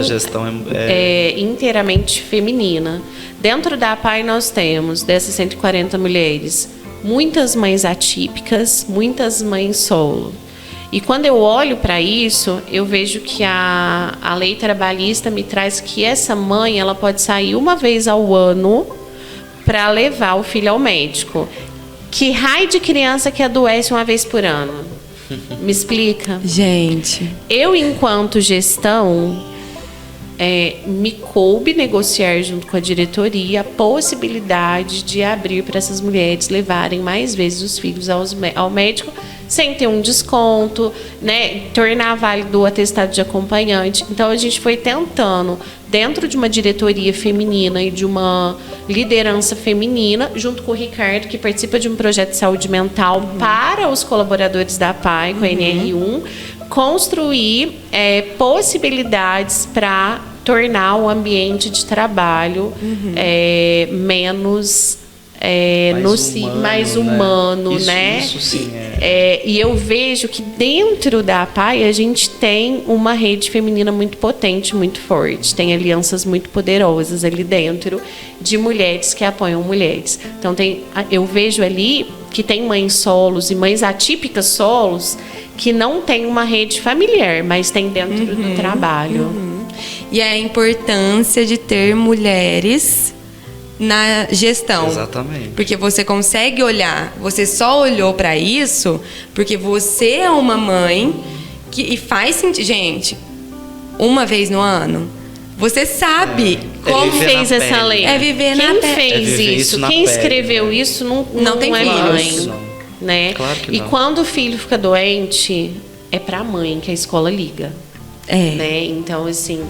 S3: é inteiramente feminina. Dentro da APAI nós temos, dessas 140 mulheres, muitas mães atípicas, muitas mães solo. E quando eu olho para isso, eu vejo que a lei trabalhista me traz que essa mãe ela pode sair uma vez ao ano para levar o filho ao médico. Que raio de criança que adoece uma vez por ano? Me explica?
S2: Gente.
S3: Eu, enquanto gestão, me coube negociar junto com a diretoria a possibilidade de abrir para essas mulheres levarem mais vezes os filhos ao médico sem ter um desconto, né? Tornar válido o atestado de acompanhante. Então, a gente foi tentando dentro de uma diretoria feminina e de uma liderança feminina, junto com o Ricardo, que participa de um projeto de saúde mental para os colaboradores da APAE, com a NR1, construir possibilidades para tornar o ambiente de trabalho menos mais humano, né?
S4: Isso sim
S3: E eu vejo que dentro da APAE a gente tem uma rede feminina muito potente, muito forte. Tem alianças muito poderosas ali dentro de mulheres que apoiam mulheres. Então eu vejo ali que tem mães solos e mães atípicas solos que não tem uma rede familiar, mas tem dentro do trabalho.
S2: E a importância de ter mulheres na gestão.
S4: Exatamente.
S2: Porque você consegue olhar, você só olhou para isso porque você é uma mãe e faz sentido. Gente, uma vez no ano, você sabe como
S3: fez essa lei.
S2: É viver na pele.
S3: Quem fez isso? Quem escreveu isso não
S2: tem
S3: é
S2: filhos.
S3: mãe. Né?
S4: Claro que
S3: e
S4: não.
S3: quando o filho fica doente, é para a mãe que a escola liga. Né? Então, assim,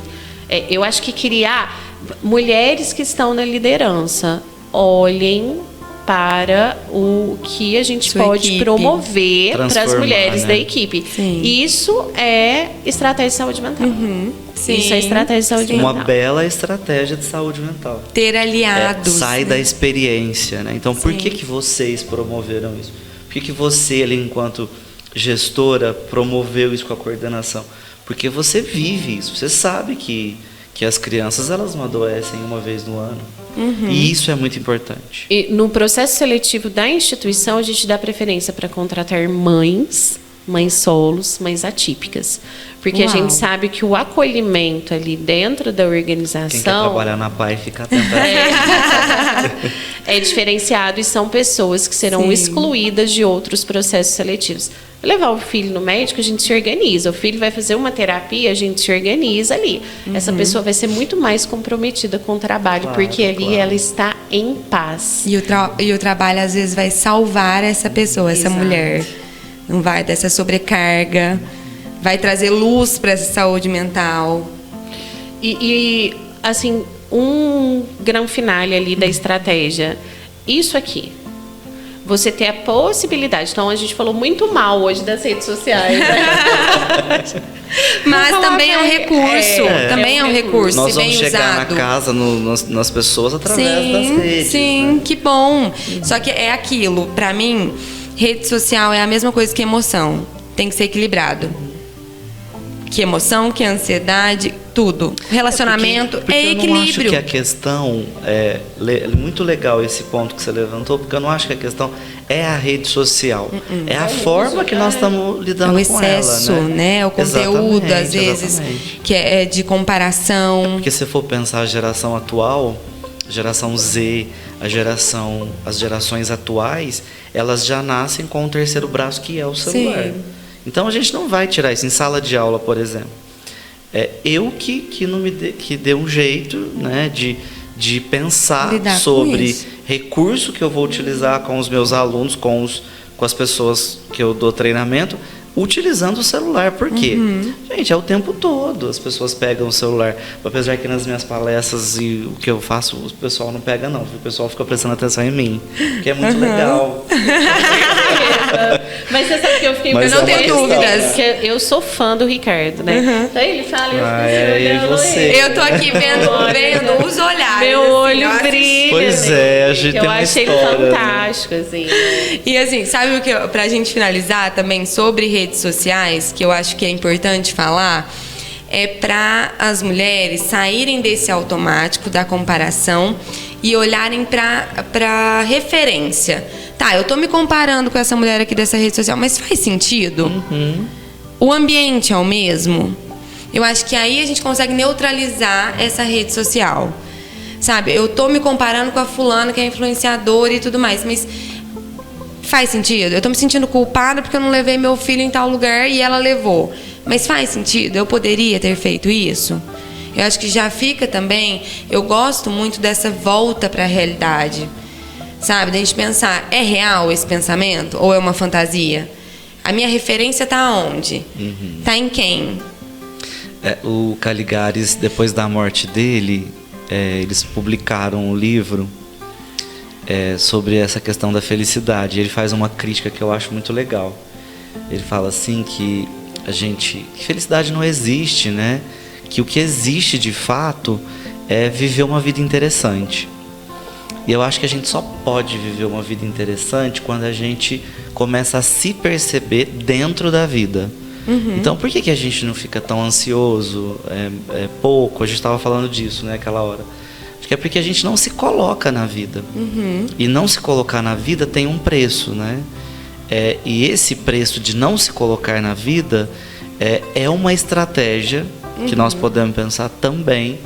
S3: eu acho que criar mulheres que estão na liderança, olhem para o que a gente pode promover para as mulheres da equipe.
S2: Sim.
S3: Isso é estratégia de saúde mental.
S2: Sim.
S3: Isso é estratégia de saúde mental.
S4: Uma bela estratégia de saúde mental.
S2: Ter aliados.
S4: Sai da experiência, né? Então, por que vocês promoveram isso? Por que você, ali, enquanto gestora, promoveu isso com a coordenação? Porque você vive isso. Você sabe que as crianças, elas não adoecem uma vez no ano. E isso é muito importante.
S3: E no processo seletivo da instituição, a gente dá preferência para contratar mães solos, mães atípicas. Porque a gente sabe que o acolhimento ali dentro da organização...
S4: Quem quer trabalhar na PAI fica atento.
S3: É diferenciado e são pessoas que serão excluídas de outros processos seletivos. Levar o filho no médico, a gente se organiza. O filho vai fazer uma terapia, a gente se organiza ali. Essa pessoa vai ser muito mais comprometida com o trabalho, porque ali ela está em paz.
S2: E o trabalho, às vezes, vai salvar essa pessoa, essa mulher. Não vai dessa sobrecarga. Vai trazer luz para essa saúde mental.
S3: E assim, um grande finale ali da estratégia. Isso aqui. Você ter a possibilidade. Então, a gente falou muito mal hoje das redes sociais. Né?
S2: Mas também é um recurso. Também é um recurso.
S4: Nós
S2: se bem
S4: vamos chegar
S2: usado.
S4: na casa, nas pessoas, através das redes.
S2: Sim,
S4: né?
S2: que bom. Só que é aquilo. Para mim, rede social é a mesma coisa que emoção. Tem que ser equilibrado. Que emoção, que ansiedade, tudo. Relacionamento
S4: porque
S2: é equilíbrio.
S4: Eu não acho que a questão é muito legal esse ponto que você levantou, porque eu não acho que a questão é a rede social. É a forma que nós estamos lidando
S2: o
S4: com ela,
S2: excesso, né? O conteúdo, às vezes, que é de comparação.
S4: Porque se for pensar a geração atual, geração Z, as gerações atuais, elas já nascem com o terceiro braço, que é o celular.
S2: Sim.
S4: Então a gente não vai tirar isso em sala de aula, por exemplo. Eu que não que dê um jeito, né, de pensar sobre recurso que eu vou utilizar com os meus alunos, com as pessoas que eu dou treinamento, utilizando o celular. Por quê? Gente, é o tempo todo as pessoas pegam o celular. Apesar que nas minhas palestras e o que eu faço, o pessoal não pega não. O pessoal fica prestando atenção em mim, que é muito legal.
S3: Mas você sabe que eu fiquei...
S2: Eu não tenho dúvidas.
S3: Porque eu sou fã do Ricardo, né? Então ele fala,
S2: Eu tô aqui vendo os olhares.
S3: Meu olho brilha.
S4: Pois é, a gente tem uma
S3: achei
S4: história,
S3: ele fantástico, assim.
S2: E assim, sabe o que, pra gente finalizar também sobre redes sociais, que eu acho que é importante falar, é para as mulheres saírem desse automático da comparação e olharem para referência. Tá, eu tô me comparando com essa mulher aqui dessa rede social, mas faz sentido? O ambiente é o mesmo? Eu acho que aí a gente consegue neutralizar essa rede social. Sabe, eu tô me comparando com a fulana que é influenciadora e tudo mais, mas faz sentido? Eu tô me sentindo culpada porque eu não levei meu filho em tal lugar e ela levou. Mas faz sentido? Eu poderia ter feito isso? Eu acho que já fica também... Eu gosto muito dessa volta para a realidade. Sabe? Da gente pensar, é real esse pensamento? Ou é uma fantasia? A minha referência tá onde? Tá em quem?
S4: O Caligares, depois da morte dele, eles publicaram um livro sobre essa questão da felicidade. Ele faz uma crítica que eu acho muito legal. Ele fala assim que que felicidade não existe, né? Que o que existe de fato é viver uma vida interessante. E eu acho que a gente só pode viver uma vida interessante quando a gente começa a se perceber dentro da vida. Então, por que a gente não fica tão ansioso? Pouco, a gente estava falando disso, né, aquela hora. Acho que é porque a gente não se coloca na vida. E não se colocar na vida tem um preço, né? E esse preço de não se colocar na vida é uma estratégia que nós podemos pensar também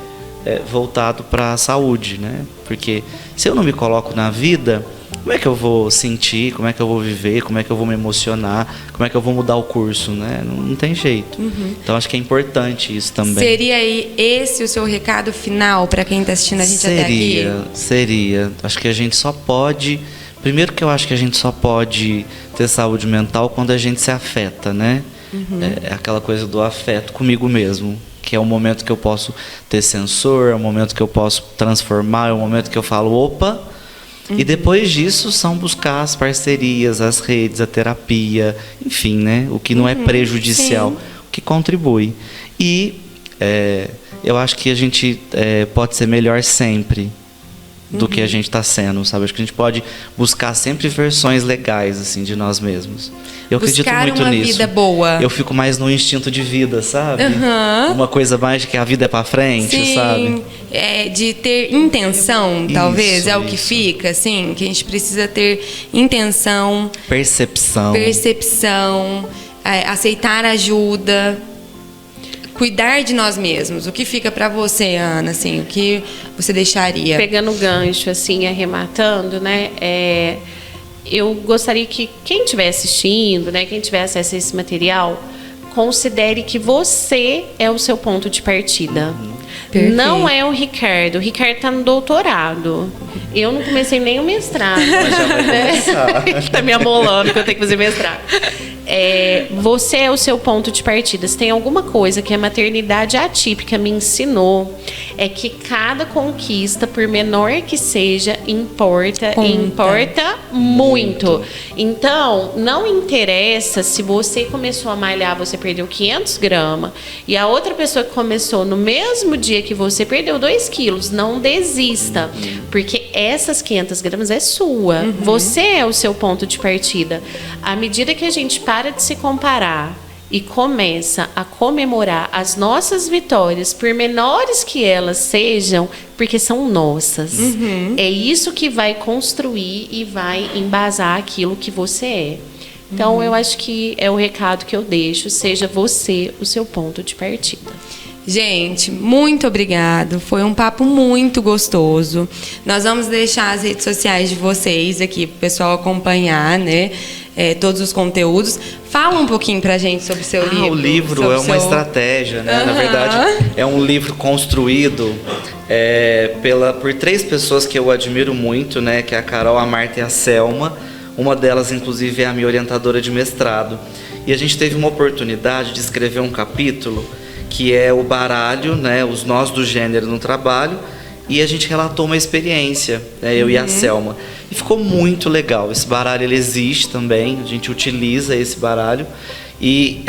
S4: voltado para a saúde, né? Porque se eu não me coloco na vida, como é que eu vou sentir, como é que eu vou viver, como é que eu vou me emocionar, como é que eu vou mudar o curso, né? Não tem jeito. Então acho que é importante isso também.
S2: Seria aí esse o seu recado final para quem está assistindo a gente até aqui?
S4: Seria. Acho que a gente só pode... Primeiro que eu acho que a gente só pode ter saúde mental quando a gente se afeta, né? É aquela coisa do afeto comigo mesmo, que é o momento que eu posso ter sensor, é o momento que eu posso transformar, é o momento que eu falo, opa... E depois disso são buscar as parcerias, as redes, a terapia, enfim, né? O que não é prejudicial, o que contribui. E eu acho que a gente pode ser melhor sempre do que a gente está sendo, sabe? Acho que a gente pode buscar sempre versões legais, assim, de nós mesmos. Eu acredito muito
S2: uma
S4: nisso.
S2: Vida boa.
S4: Eu fico mais no instinto de vida, sabe? Uma coisa mais de que a vida é para frente, sabe?
S2: De ter intenção, talvez, é o que fica, assim, que a gente precisa ter intenção, percepção, aceitar ajuda, cuidar de nós mesmos. O que fica para você, Ana, assim, o que você deixaria?
S3: Pegando o gancho, assim, arrematando, né? Eu gostaria que quem estiver assistindo, né, quem tiver acesso a esse material, considere que você é o seu ponto de partida. Perfeito. Não é o Ricardo. O Ricardo está no doutorado. Eu não comecei nem o mestrado.
S4: Mas já vai começar.
S3: Tá me amolando que eu tenho que fazer mestrado. Você é o seu ponto de partida. Se tem alguma coisa que a maternidade atípica me ensinou, é que cada conquista, por menor que seja, importa muito. Então, não interessa se você começou a malhar, você perdeu 500 gramas, e a outra pessoa que começou no mesmo dia que você perdeu 2 quilos. Não desista, porque essas 500 gramas é sua. Você é o seu ponto de partida. À medida que a gente para de se comparar e começa a comemorar as nossas vitórias, por menores que elas sejam, porque são nossas. É isso que vai construir e vai embasar aquilo que você é. Então, eu acho que é o recado que eu deixo, seja você o seu ponto de partida.
S2: Gente, muito obrigado. Foi um papo muito gostoso. Nós vamos deixar as redes sociais de vocês aqui para o pessoal acompanhar, né? Todos os conteúdos. Fala um pouquinho pra gente sobre o seu livro.
S4: O livro é uma estratégia, né? Na verdade, é um livro construído por 3 pessoas que eu admiro muito, né? Que é a Carol, a Marta e a Selma. Uma delas, inclusive, é a minha orientadora de mestrado. E a gente teve uma oportunidade de escrever um capítulo que é o baralho, né? Os nós do gênero no trabalho. E a gente relatou uma experiência, né, eu e a Selma. E ficou muito legal. Esse baralho ele existe também, a gente utiliza esse baralho. E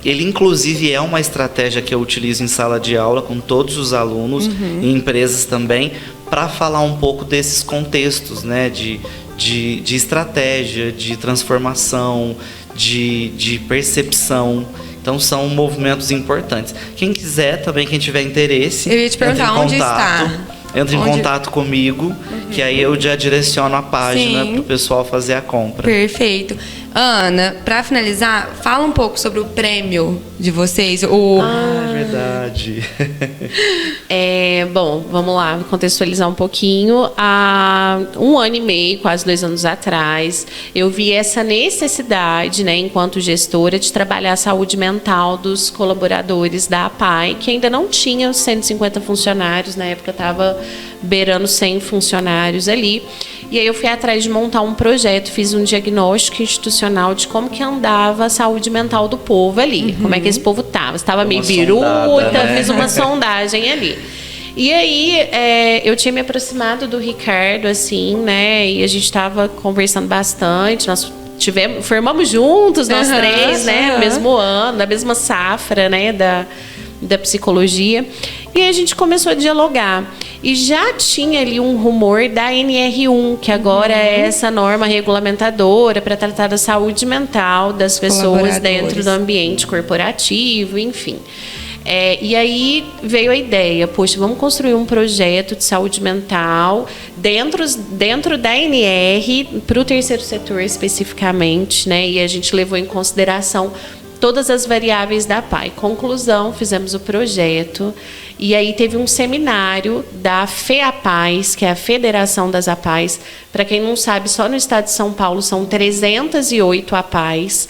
S4: ele, inclusive, é uma estratégia que eu utilizo em sala de aula com todos os alunos, em empresas também, para falar um pouco desses contextos, né, de estratégia, de transformação, de percepção. Então são movimentos importantes. Quem quiser também, quem tiver interesse,
S2: eu ia te perguntar onde está.
S4: Entre em contato comigo, que aí eu já direciono a página para o pessoal fazer a compra.
S2: Perfeito. Ana, para finalizar, fala um pouco sobre o prêmio de vocês.
S4: É verdade.
S3: Bom, vamos lá, contextualizar um pouquinho. Há 1 ano e meio, quase 2 anos atrás, eu vi essa necessidade, né, enquanto gestora, de trabalhar a saúde mental dos colaboradores da APAI, que ainda não tinha os 150 funcionários, na época estava beirando 100 funcionários ali. E aí eu fui atrás de montar um projeto, fiz um diagnóstico institucional de como que andava a saúde mental do povo ali, como é que esse povo estava. Estava meio biruta, né? Fiz uma sondagem ali. E aí, eu tinha me aproximado do Ricardo, assim, né? E a gente estava conversando bastante, nós formamos juntos, nós três, né? No mesmo ano, na mesma safra, né? Da psicologia. E aí a gente começou a dialogar. E já tinha ali um rumor da NR1, que agora é essa norma regulamentadora para tratar da saúde mental das pessoas dentro do ambiente corporativo, enfim. E aí veio a ideia, poxa, vamos construir um projeto de saúde mental dentro da NR, para o terceiro setor especificamente, né? E a gente levou em consideração todas as variáveis da PAI. Conclusão, fizemos o projeto e aí teve um seminário da FEAPAIS, que é a Federação das APAIS. Para quem não sabe, só no estado de São Paulo são 308 APAIS.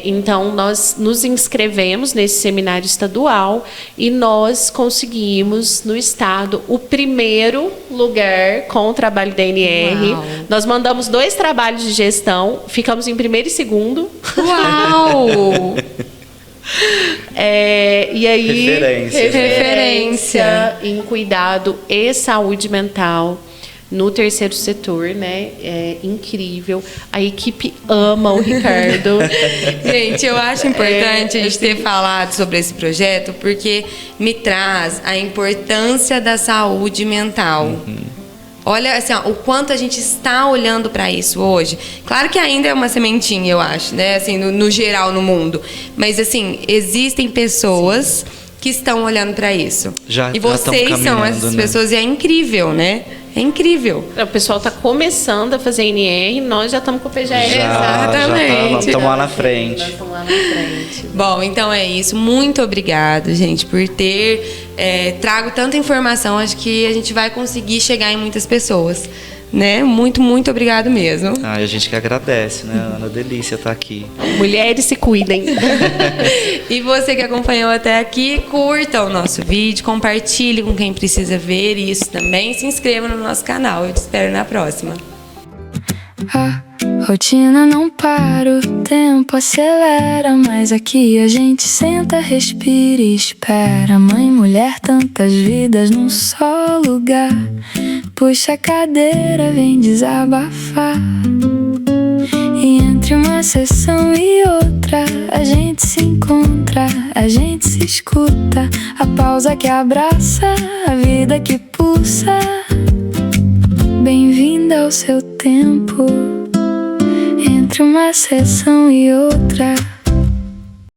S3: Então, nós nos inscrevemos nesse seminário estadual e nós conseguimos, no estado, o primeiro lugar com o trabalho da NR. Uau. Nós mandamos 2 trabalhos de gestão, ficamos em primeiro e segundo.
S2: Uau!
S3: E aí,
S2: referência
S3: em cuidado e saúde mental. No terceiro setor, né? É incrível. A equipe ama o Ricardo.
S2: Gente, eu acho importante a gente ter falado sobre esse projeto, porque me traz a importância da saúde mental. Olha, assim, ó, o quanto a gente está olhando para isso hoje. Claro que ainda é uma sementinha, eu acho, né? Assim, no geral, no mundo. Mas, assim, existem pessoas que estão olhando para isso. E vocês são essas pessoas, e é incrível, né? É incrível.
S3: O pessoal está começando a fazer NR, nós já estamos com o PGR.
S2: Exatamente.
S4: Estamos lá na frente.
S3: Nós estamos lá na frente.
S2: Bom, então é isso. Muito obrigado, gente, por ter trago tanta informação. Acho que a gente vai conseguir chegar em muitas pessoas. Né? Muito, muito obrigado mesmo.
S4: A gente que agradece, né, Ana? Delícia estar aqui.
S3: Mulheres se cuidem.
S2: E você que acompanhou até aqui, curta o nosso vídeo, compartilhe com quem precisa ver isso também. Se inscreva no nosso canal. Eu te espero na próxima.
S1: A rotina não para, o tempo acelera, mas aqui a gente senta, respira e espera. Mãe, mulher, tantas vidas num só lugar. Puxa a cadeira, vem desabafar. E entre uma sessão e outra, a gente se encontra, a gente se escuta. A pausa que abraça, a vida que pulsa. Bem-vinda ao seu tempo. Entre uma sessão e outra.